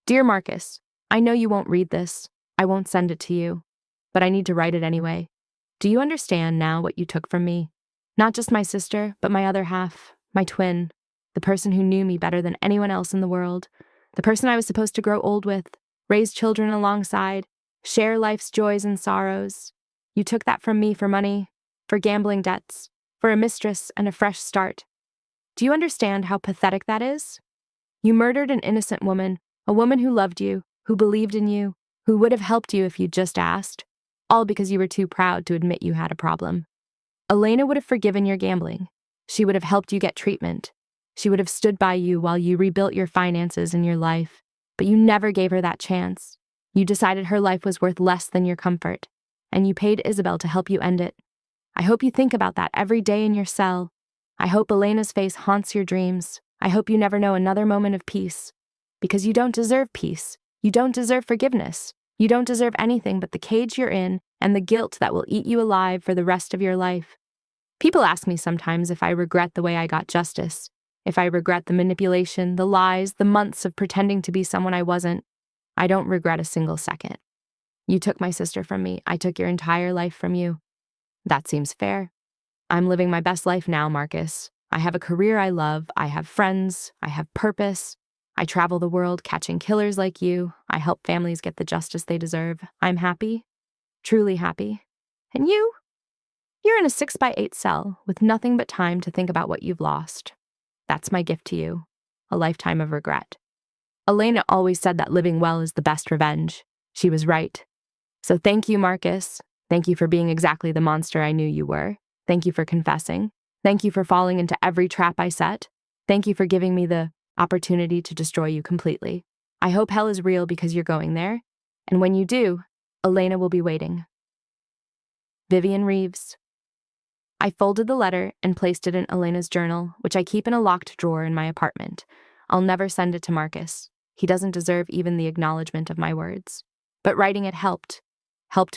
Dear Marcus, I know you won't read this. I won't send it to you, but I need to write it anyway. Do you understand now what you took from me? Not just my sister, but my other half, my twin, the person who knew me better than anyone else in the world, the person I was supposed to grow old with, raise children alongside, share life's joys and sorrows. You took that from me for money, for gambling debts, for a mistress and a fresh start. Do you understand how pathetic that is? You murdered an innocent woman, a woman who loved you, who believed in you, who would have helped you if you'd just asked, all because you were too proud to admit you had a problem. Elena would have forgiven your gambling. She would have helped you get treatment. She would have stood by you while you rebuilt your finances and your life, but you never gave her that chance. You decided her life was worth less than your comfort, and you paid Isabel to help you end it. I hope you think about that every day in your cell. I hope Elena's face haunts your dreams. I hope you never know another moment of peace. Because you don't deserve peace. You don't deserve forgiveness. You don't deserve anything but the cage you're in and the guilt that will eat you alive for the rest of your life. People ask me sometimes if I regret the way I got justice, if I regret the manipulation, the lies, the months of pretending to be someone I wasn't. I don't regret a single second. You took my sister from me. I took your entire life from you. That seems fair. I'm living my best life now, Marcus. I have a career I love. I have friends. I have purpose. I travel the world catching killers like you. I help families get the justice they deserve. I'm happy. Truly happy. And you're in a 6x8 cell with nothing but time to think about what you've lost. That's my gift to you, a lifetime of regret. Elena always said that living well is the best revenge. She was right. So thank you, Marcus. Thank you for being exactly the monster I knew you were. Thank you for confessing. Thank you for falling into every trap I set. Thank you for giving me the opportunity to destroy you completely. I hope hell is real because you're going there. And when you do, Elena will be waiting. Vivian Reeves. I folded the letter and placed it in Elena's journal, which I keep in a locked drawer in my apartment. I'll never send it to Marcus. He doesn't deserve even the acknowledgement of my words. But writing it helped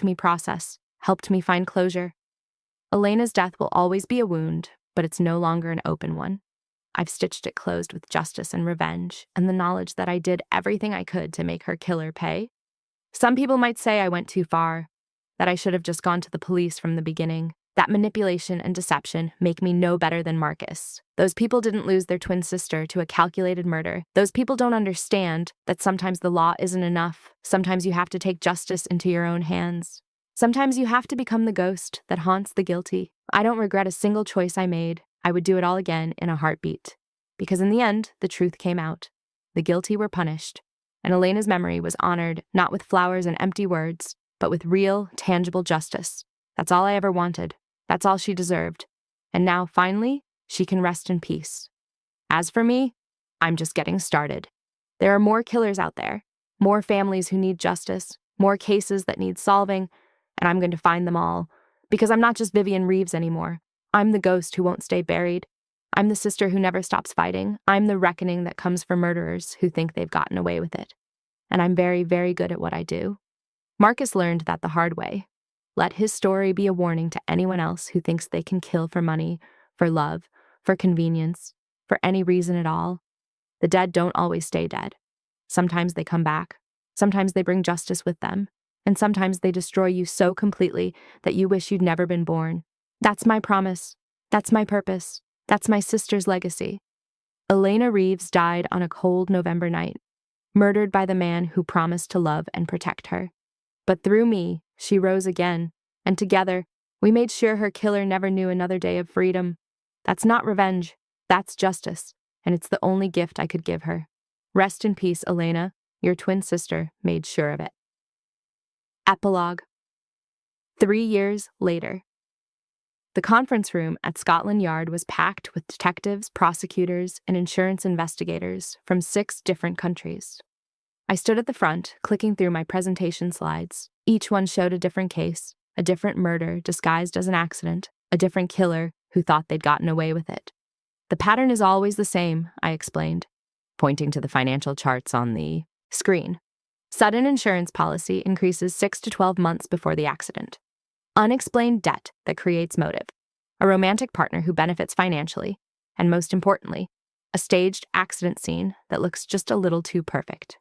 me process, helped me find closure. Elena's death will always be a wound, but it's no longer an open one. I've stitched it closed with justice and revenge, and the knowledge that I did everything I could to make her killer pay. Some people might say I went too far, that I should have just gone to the police from the beginning. That manipulation and deception make me no better than Marcus. Those people didn't lose their twin sister to a calculated murder. Those people don't understand that sometimes the law isn't enough. Sometimes you have to take justice into your own hands. Sometimes you have to become the ghost that haunts the guilty. I don't regret a single choice I made. I would do it all again in a heartbeat. Because in the end, the truth came out. The guilty were punished. And Elena's memory was honored not with flowers and empty words, but with real, tangible justice. That's all I ever wanted. That's all she deserved. And now, finally, she can rest in peace. As for me, I'm just getting started. There are more killers out there, more families who need justice, more cases that need solving, and I'm going to find them all. Because I'm not just Vivian Reeves anymore. I'm the ghost who won't stay buried. I'm the sister who never stops fighting. I'm the reckoning that comes for murderers who think they've gotten away with it. And I'm very, very good at what I do. Marcus learned that the hard way. Let his story be a warning to anyone else who thinks they can kill for money, for love, for convenience, for any reason at all. The dead don't always stay dead. Sometimes they come back. Sometimes they bring justice with them. And sometimes they destroy you so completely that you wish you'd never been born. That's my promise. That's my purpose. That's my sister's legacy. Elena Reeves died on a cold November night, murdered by the man who promised to love and protect her. But through me, she rose again, and together, we made sure her killer never knew another day of freedom. That's not revenge, that's justice, and it's the only gift I could give her. Rest in peace, Elena. Your twin sister made sure of it. Epilogue. 3 years later. The conference room at Scotland Yard was packed with detectives, prosecutors, and insurance investigators from 6 different countries. I stood at the front, clicking through my presentation slides. Each one showed a different case, a different murder disguised as an accident, a different killer who thought they'd gotten away with it. The pattern is always the same, I explained, pointing to the financial charts on the screen. Sudden insurance policy increases 6 to 12 months before the accident. Unexplained debt that creates motive. A romantic partner who benefits financially. And most importantly, a staged accident scene that looks just a little too perfect.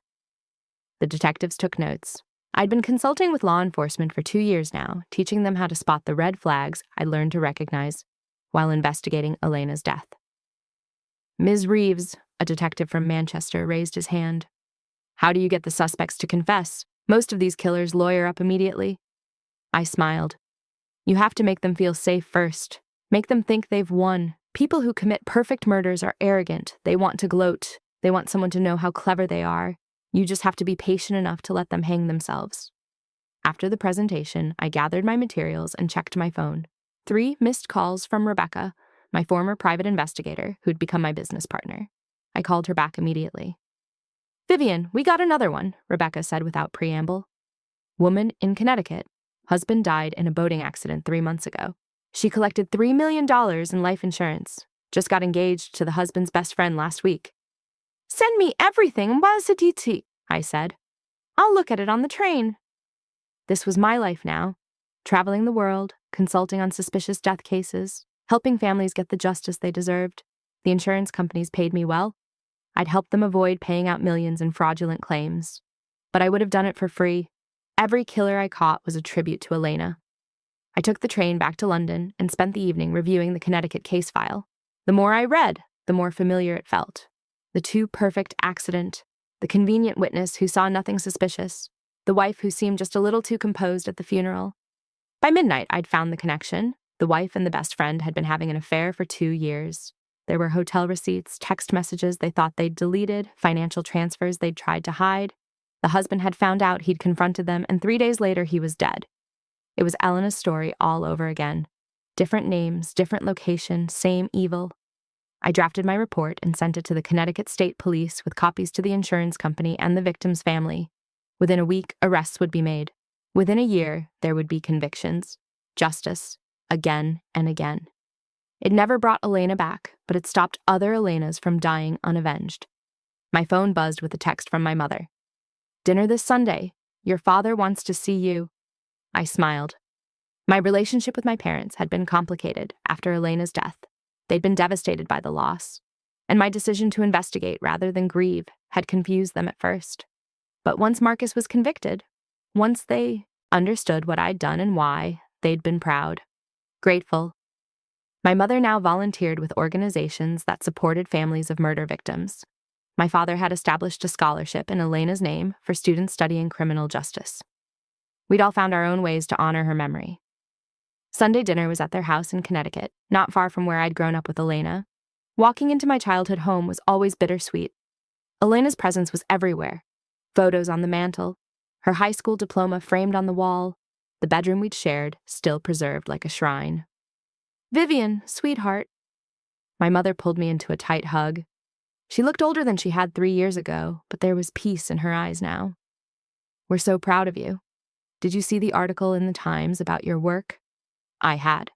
The detectives took notes. I'd been consulting with law enforcement for 2 years now, teaching them how to spot the red flags I'd learned to recognize while investigating Elena's death. Ms. Reeves, a detective from Manchester, raised his hand. How do you get the suspects to confess? Most of these killers lawyer up immediately. I smiled. You have to make them feel safe first. Make them think they've won. People who commit perfect murders are arrogant. They want to gloat. They want someone to know how clever they are. You just have to be patient enough to let them hang themselves. After the presentation, I gathered my materials and checked my phone. 3 missed calls from Rebecca, my former private investigator, who'd become my business partner. I called her back immediately. Vivian, we got another one, Rebecca said without preamble. Woman in Connecticut. Husband died in a boating accident 3 months ago. She collected $3 million in life insurance. Just got engaged to the husband's best friend last week. Send me everything, I said. I'll look at it on the train. This was my life now. Traveling the world, consulting on suspicious death cases, helping families get the justice they deserved. The insurance companies paid me well. I'd helped them avoid paying out millions in fraudulent claims. But I would have done it for free. Every killer I caught was a tribute to Elena. I took the train back to London and spent the evening reviewing the Connecticut case file. The more I read, the more familiar it felt. The too perfect accident, the convenient witness who saw nothing suspicious, the wife who seemed just a little too composed at the funeral. By midnight, I'd found the connection. The wife and the best friend had been having an affair for 2 years. There were hotel receipts, text messages they thought they'd deleted, financial transfers they'd tried to hide. The husband had found out he'd confronted them, and 3 days later he was dead. It was Elena's story all over again. Different names, different location, same evil. I drafted my report and sent it to the Connecticut State Police with copies to the insurance company and the victim's family. Within a week, arrests would be made. Within a year, there would be convictions. Justice. Again and again. It never brought Elena back, but it stopped other Elenas from dying unavenged. My phone buzzed with a text from my mother. "Dinner this Sunday. Your father wants to see you." I smiled. My relationship with my parents had been complicated after Elena's death. They'd been devastated by the loss, and my decision to investigate rather than grieve had confused them at first. But once Marcus was convicted, once they understood what I'd done and why, they'd been proud, grateful. My mother now volunteered with organizations that supported families of murder victims. My father had established a scholarship in Elena's name for students studying criminal justice. We'd all found our own ways to honor her memory. Sunday dinner was at their house in Connecticut, not far from where I'd grown up with Elena. Walking into my childhood home was always bittersweet. Elena's presence was everywhere. Photos on the mantel, her high school diploma framed on the wall, the bedroom we'd shared still preserved like a shrine. "Vivian, sweetheart." My mother pulled me into a tight hug. She looked older than she had 3 years ago, but there was peace in her eyes now. "We're so proud of you. Did you see the article in the Times about your work?" I had.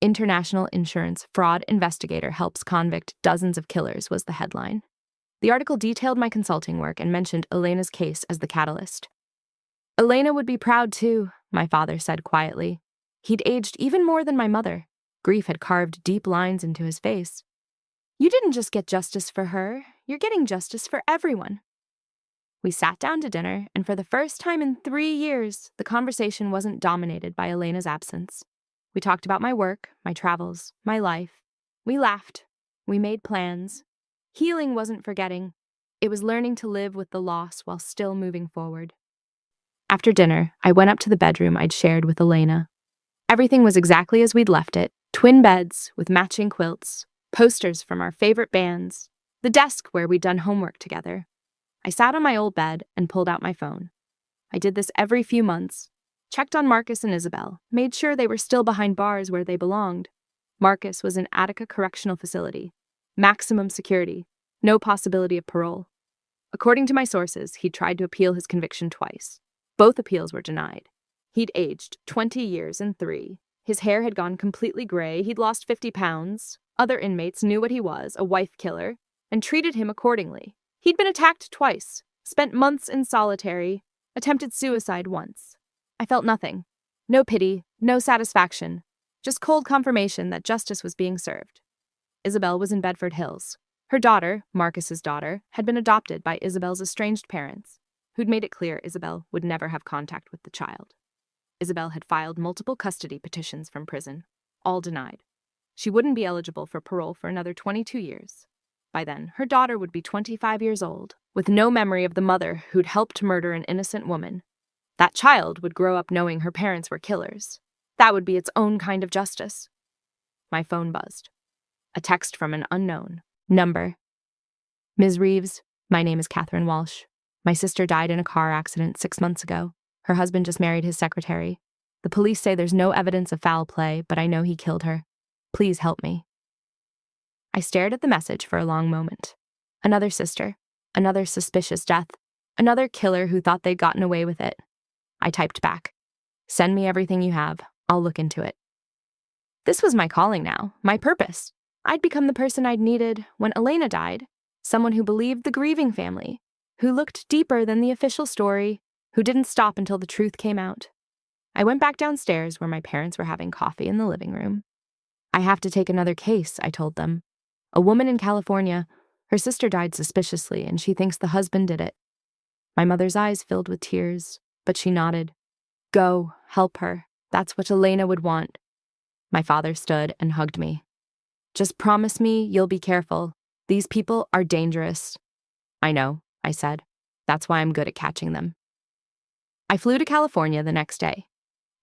"International Insurance Fraud Investigator Helps Convict Dozens of Killers" was the headline. The article detailed my consulting work and mentioned Elena's case as the catalyst. "Elena would be proud too," my father said quietly. He'd aged even more than my mother. Grief had carved deep lines into his face. "You didn't just get justice for her, you're getting justice for everyone." We sat down to dinner, and for the first time in 3 years, the conversation wasn't dominated by Elena's absence. We talked about my work, my travels, my life. We laughed. We made plans. Healing wasn't forgetting. It was learning to live with the loss while still moving forward. After dinner, I went up to the bedroom I'd shared with Elena. Everything was exactly as we'd left it. Twin beds with matching quilts, posters from our favorite bands, the desk where we'd done homework together. I sat on my old bed and pulled out my phone. I did this every few months. Checked on Marcus and Isabel, made sure they were still behind bars where they belonged. Marcus was in Attica Correctional Facility. Maximum security. No possibility of parole. According to my sources, he'd tried to appeal his conviction twice. Both appeals were denied. He'd aged 20 years and 3. His hair had gone completely gray. He'd lost 50 pounds. Other inmates knew what he was, a wife killer, and treated him accordingly. He'd been attacked twice, spent months in solitary, attempted suicide once. I felt nothing. No pity, no satisfaction, just cold confirmation that justice was being served. Isabel was in Bedford Hills. Her daughter, Marcus's daughter, had been adopted by Isabel's estranged parents, who'd made it clear Isabel would never have contact with the child. Isabel had filed multiple custody petitions from prison, all denied. She wouldn't be eligible for parole for another 22 years. By then, her daughter would be 25 years old, with no memory of the mother who'd helped murder an innocent woman. That child would grow up knowing her parents were killers. That would be its own kind of justice. My phone buzzed. A text from an unknown number. "Ms. Reeves, my name is Catherine Walsh. My sister died in a car accident 6 months ago. Her husband just married his secretary. The police say there's no evidence of foul play, but I know he killed her. Please help me." I stared at the message for a long moment. Another sister, another suspicious death, another killer who thought they'd gotten away with it. I typed back, "Send me everything you have. I'll look into it." This was my calling now, my purpose. I'd become the person I'd needed when Elena died, someone who believed the grieving family, who looked deeper than the official story, who didn't stop until the truth came out. I went back downstairs where my parents were having coffee in the living room. "I have to take another case," I told them. "A woman in California, her sister died suspiciously, and she thinks the husband did it." My mother's eyes filled with tears, but she nodded. "Go, help her. That's what Elena would want." My father stood and hugged me. "Just promise me you'll be careful. These people are dangerous." "I know," I said. "That's why I'm good at catching them." I flew to California the next day.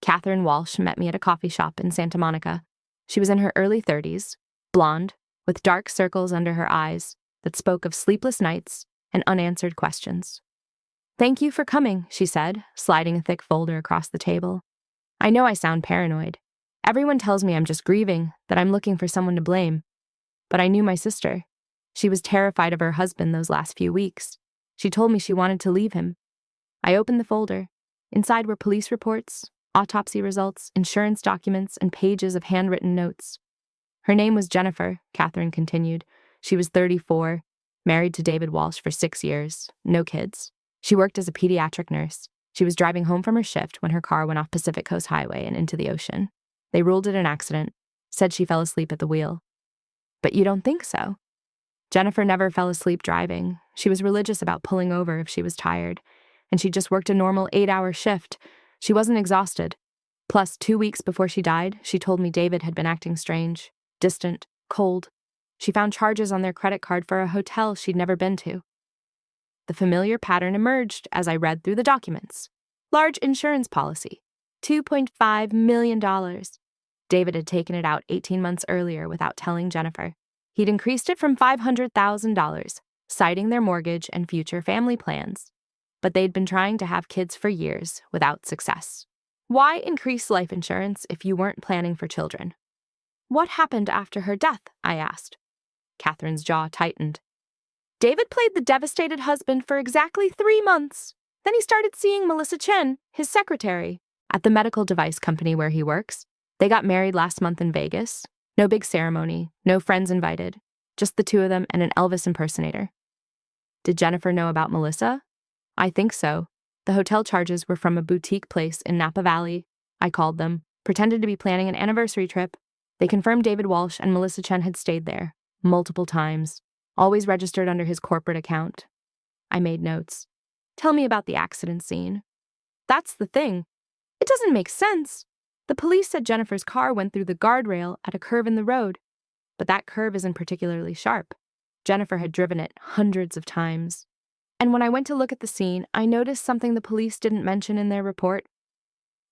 Catherine Walsh met me at a coffee shop in Santa Monica. She was in her early 30s, blonde, with dark circles under her eyes that spoke of sleepless nights and unanswered questions. "Thank you for coming," she said, sliding a thick folder across the table. "I know I sound paranoid. Everyone tells me I'm just grieving, that I'm looking for someone to blame. But I knew my sister. She was terrified of her husband those last few weeks. She told me she wanted to leave him." I opened the folder. Inside were police reports, autopsy results, insurance documents, and pages of handwritten notes. "Her name was Jennifer," Catherine continued. "She was 34, married to David Walsh for 6 years, no kids. She worked as a pediatric nurse. She was driving home from her shift when her car went off Pacific Coast Highway and into the ocean. They ruled it an accident, said she fell asleep at the wheel." "But you don't think so?" "Jennifer never fell asleep driving. She was religious about pulling over if she was tired, and she just worked a normal 8-hour shift. She wasn't exhausted. Plus, 2 weeks before she died, she told me David had been acting strange, distant, cold. She found charges on their credit card for a hotel she'd never been to." The familiar pattern emerged as I read through the documents. Large insurance policy, $2.5 million. David had taken it out 18 months earlier without telling Jennifer. He'd increased it from $500,000, citing their mortgage and future family plans. But they'd been trying to have kids for years without success. Why increase life insurance if you weren't planning for children? "What happened after her death?" I asked. Catherine's jaw tightened. "David played the devastated husband for exactly 3 months. Then he started seeing Melissa Chen, his secretary, at the medical device company where he works. They got married last month in Vegas. No big ceremony, no friends invited, just the two of them and an Elvis impersonator." "Did Jennifer know about Melissa?" "I think so. The hotel charges were from a boutique place in Napa Valley. I called them, pretended to be planning an anniversary trip. They confirmed David Walsh and Melissa Chen had stayed there, multiple times, always registered under his corporate account." I made notes. "Tell me about the accident scene." "That's the thing. It doesn't make sense. The police said Jennifer's car went through the guardrail at a curve in the road, but that curve isn't particularly sharp. Jennifer had driven it hundreds of times. And when I went to look at the scene, I noticed something the police didn't mention in their report."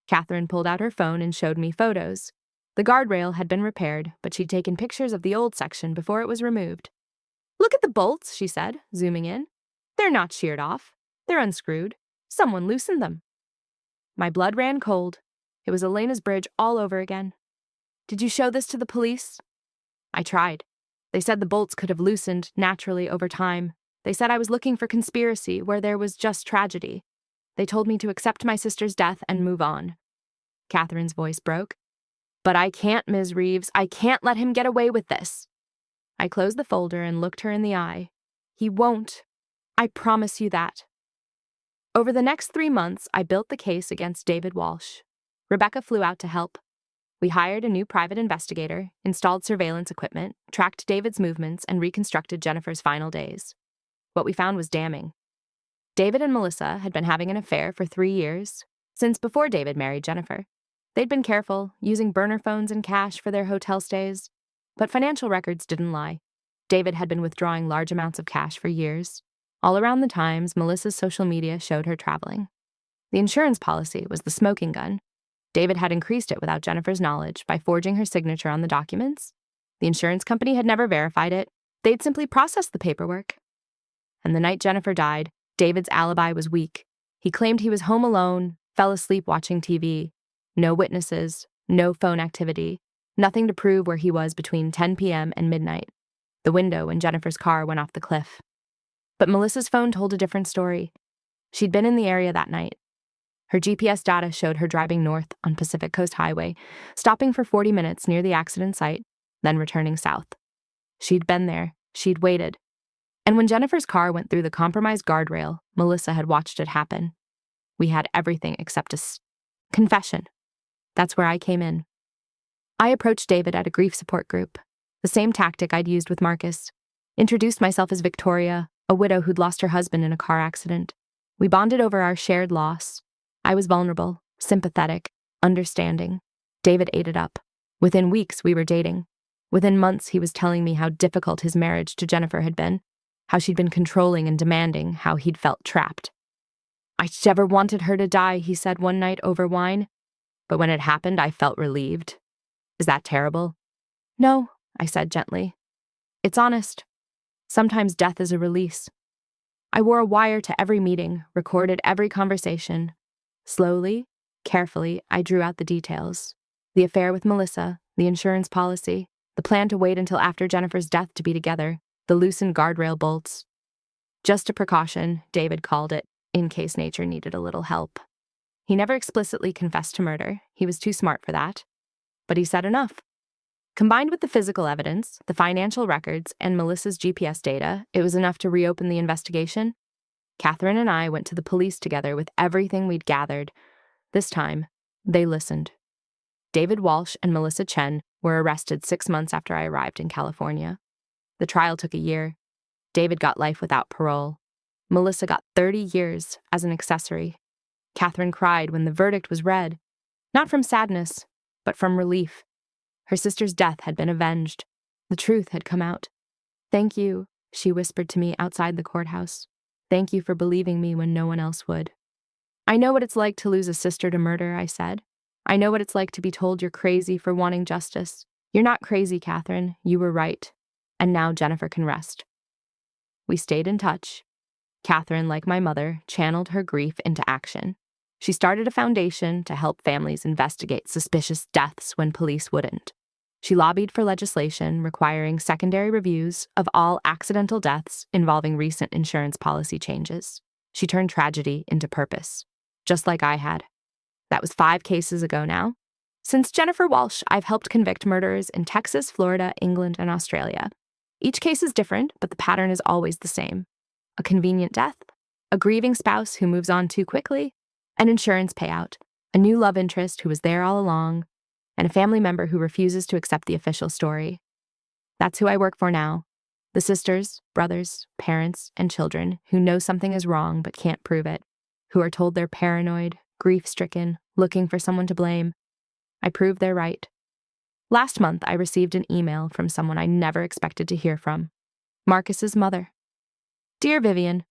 Catherine pulled out her phone and showed me photos. The guardrail had been repaired, but she'd taken pictures of the old section before it was removed. "Look at the bolts," she said, zooming in. "They're not sheared off. They're unscrewed. Someone loosened them." My blood ran cold. It was Elena's bridge all over again. "Did you show this to the police?" I tried. They said the bolts could have loosened naturally over time. They said I was looking for conspiracy where there was just tragedy. They told me to accept my sister's death and move on. Catherine's voice broke. "But I can't, Ms. Reeves. I can't let him get away with this." I closed the folder and looked her in the eye. "He won't. I promise you that." Over the next 3 months, I built the case against David Walsh. Rebecca flew out to help. We hired a new private investigator, installed surveillance equipment, tracked David's movements, and reconstructed Jennifer's final days. What we found was damning. David and Melissa had been having an affair for 3 years, since before David married Jennifer. They'd been careful, using burner phones and cash for their hotel stays, but financial records didn't lie. David had been withdrawing large amounts of cash for years. All around the times, Melissa's social media showed her traveling. The insurance policy was the smoking gun. David had increased it without Jennifer's knowledge by forging her signature on the documents. The insurance company had never verified it. They'd simply processed the paperwork. And the night Jennifer died, David's alibi was weak. He claimed he was home alone, fell asleep watching TV. No witnesses, no phone activity, nothing to prove where he was between 10 p.m. and midnight, the window when Jennifer's car went off the cliff. But Melissa's phone told a different story. She'd been in the area that night. Her GPS data showed her driving north on Pacific Coast Highway, stopping for 40 minutes near the accident site, then returning south. She'd been there. She'd waited. And when Jennifer's car went through the compromised guardrail, Melissa had watched it happen. We had everything except a confession. That's where I came in. I approached David at a grief support group, the same tactic I'd used with Marcus. Introduced myself as Victoria, a widow who'd lost her husband in a car accident. We bonded over our shared loss. I was vulnerable, sympathetic, understanding. David ate it up. Within weeks, we were dating. Within months, he was telling me how difficult his marriage to Jennifer had been, how she'd been controlling and demanding, how he'd felt trapped. "I never wanted her to die," he said one night over wine. but when it happened, I felt relieved. Is that terrible? No, I said gently. It's honest. Sometimes death is a release. I wore a wire to every meeting, recorded every conversation. Slowly, carefully, I drew out the details. The affair with Melissa, the insurance policy, the plan to wait until after Jennifer's death to be together, the loosened guardrail bolts. Just a precaution, David called it, in case nature needed a little help. He never explicitly confessed to murder. He was too smart for that. But he said enough. Combined with the physical evidence, the financial records, and Melissa's GPS data, it was enough to reopen the investigation. Catherine and I went to the police together with everything we'd gathered. This time, they listened. David Walsh and Melissa Chen were arrested 6 months after I arrived in California. The trial took a year. David got life without parole. Melissa got 30 years as an accessory. Catherine cried when the verdict was read, not from sadness, but from relief. Her sister's death had been avenged. The truth had come out. Thank you, she whispered to me outside the courthouse. Thank you for believing me when no one else would. I know what it's like to lose a sister to murder, I said. I know what it's like to be told you're crazy for wanting justice. You're not crazy, Catherine. You were right. And now Jennifer can rest. We stayed in touch. Catherine, like my mother, channeled her grief into action. She started a foundation to help families investigate suspicious deaths when police wouldn't. She lobbied for legislation requiring secondary reviews of all accidental deaths involving recent insurance policy changes. She turned tragedy into purpose, just like I had. That was 5 cases ago now. Since Jennifer Walsh, I've helped convict murderers in Texas, Florida, England, and Australia. Each case is different, but the pattern is always the same. A convenient death, a grieving spouse who moves on too quickly, an insurance payout, a new love interest who was there all along, and a family member who refuses to accept the official story. That's who I work for now. The sisters, brothers, parents, and children who know something is wrong but can't prove it, who are told they're paranoid, grief-stricken, looking for someone to blame. I prove they're right. Last month, I received an email from someone I never expected to hear from. Marcus's mother. Dear Vivian,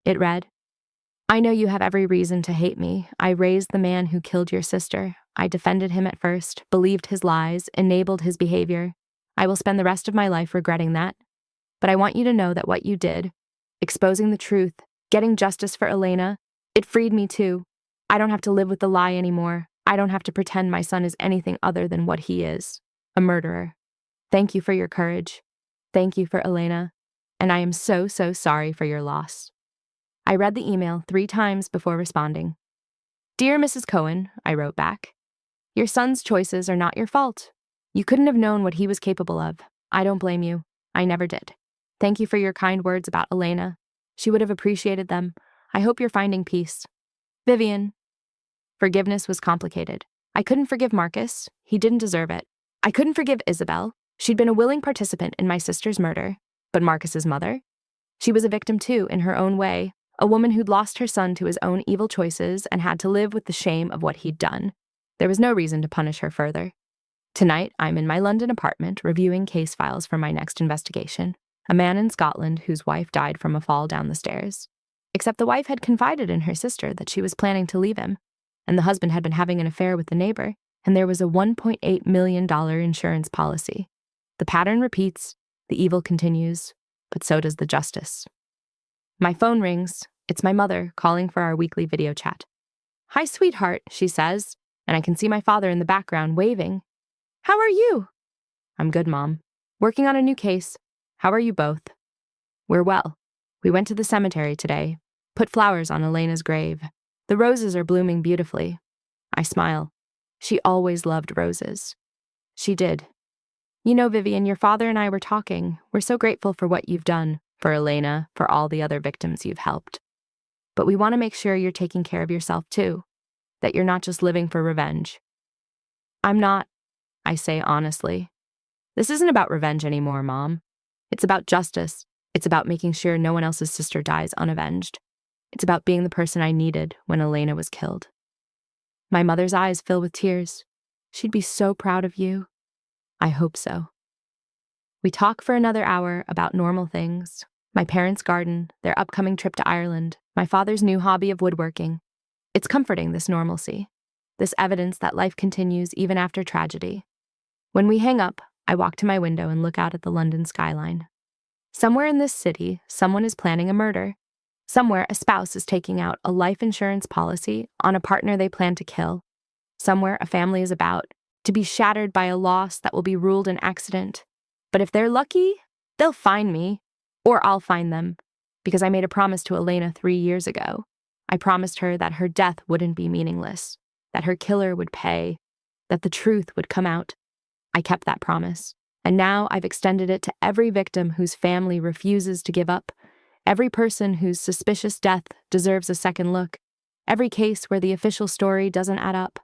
it read, I know you have every reason to hate me. I raised the man who killed your sister. I defended him at first, believed his lies, enabled his behavior. I will spend the rest of my life regretting that. But I want you to know that what you did, exposing the truth, getting justice for Elena, it freed me too. I don't have to live with the lie anymore. I don't have to pretend my son is anything other than what he is, a murderer. Thank you for your courage. Thank you for Elena. And I am so sorry for your loss. I read the email 3 times before responding. Dear Mrs. Cohen, I wrote back, your son's choices are not your fault. You couldn't have known what he was capable of. I don't blame you. I never did. Thank you for your kind words about Elena. She would have appreciated them. I hope you're finding peace. Vivian. Forgiveness was complicated. I couldn't forgive Marcus. He didn't deserve it. I couldn't forgive Isabel. She'd been a willing participant in my sister's murder. But Marcus's mother? She was a victim too, in her own way. A woman who'd lost her son to his own evil choices and had to live with the shame of what he'd done. There was no reason to punish her further. Tonight, I'm in my London apartment reviewing case files for my next investigation. A man in Scotland whose wife died from a fall down the stairs. Except the wife had confided in her sister that she was planning to leave him, and the husband had been having an affair with the neighbor, and there was a $1.8 million insurance policy. The pattern repeats, the evil continues, but so does the justice. My phone rings. It's my mother calling for our weekly video chat. Hi, sweetheart, she says, and I can see my father in the background waving. How are you? I'm good, Mom. Working on a new case. How are you both? We're well. We went to the cemetery today, put flowers on Elena's grave. The roses are blooming beautifully. I smile. She always loved roses. She did. You know, Vivian, your father and I were talking. We're so grateful for what you've done, for Elena, for all the other victims you've helped. But we want to make sure you're taking care of yourself too, that you're not just living for revenge. I'm not, I say honestly. This isn't about revenge anymore, Mom. It's about justice. It's about making sure no one else's sister dies unavenged. It's about being the person I needed when Elena was killed. My mother's eyes fill with tears. She'd be so proud of you. I hope so. We talk for another hour about normal things. My parents' garden, their upcoming trip to Ireland, my father's new hobby of woodworking. It's comforting, this normalcy. this evidence that life continues even after tragedy. When we hang up, I walk to my window and look out at the London skyline. Somewhere in this city, someone is planning a murder. Somewhere, a spouse is taking out a life insurance policy on a partner they plan to kill. Somewhere, a family is about to be shattered by a loss that will be ruled an accident. But if they're lucky, they'll find me, or I'll find them, because I made a promise to Elena 3 years ago. I promised her that her death wouldn't be meaningless, that her killer would pay, that the truth would come out. I kept that promise, and now I've extended it to every victim whose family refuses to give up, every person whose suspicious death deserves a second look, every case where the official story doesn't add up.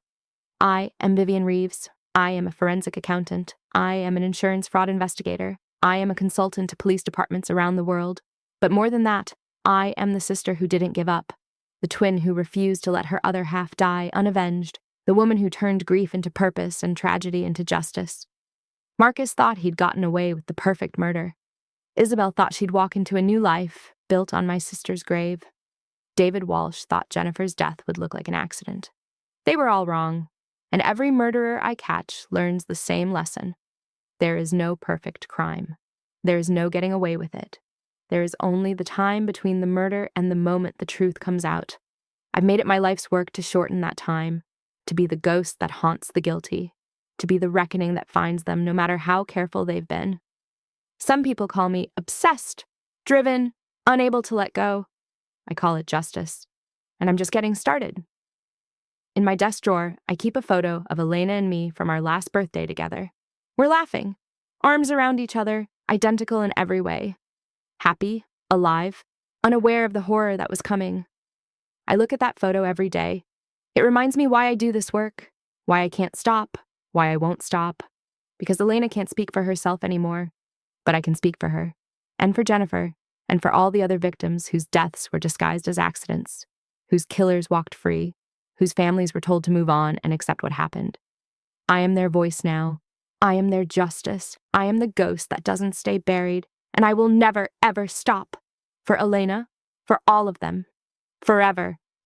I am Vivian Reeves. I am a forensic accountant. I am an insurance fraud investigator. I am a consultant to police departments around the world. But more than that, I am the sister who didn't give up, the twin who refused to let her other half die unavenged, the woman who turned grief into purpose and tragedy into justice. Marcus thought he'd gotten away with the perfect murder. Isabel thought she'd walk into a new life, built on my sister's grave. David Walsh thought Jennifer's death would look like an accident. They were all wrong, and every murderer I catch learns the same lesson. There is no perfect crime. There is no getting away with it. There is only the time between the murder and the moment the truth comes out. I've made it my life's work to shorten that time, to be the ghost that haunts the guilty, to be the reckoning that finds them no matter how careful they've been. Some people call me obsessed, driven, unable to let go. I call it justice, and I'm just getting started. In my desk drawer, I keep a photo of Elena and me from our last birthday together. We're laughing, arms around each other, identical in every way. Happy, alive, unaware of the horror that was coming. I look at that photo every day. It reminds me why I do this work, why I can't stop, why I won't stop. Because Elena can't speak for herself anymore, but I can speak for her, and for Jennifer, and for all the other victims whose deaths were disguised as accidents, whose killers walked free, whose families were told to move on and accept what happened. I am their voice now. I am their justice. I am the ghost that doesn't stay buried, and I will never, ever stop. For Elena, for all of them, forever.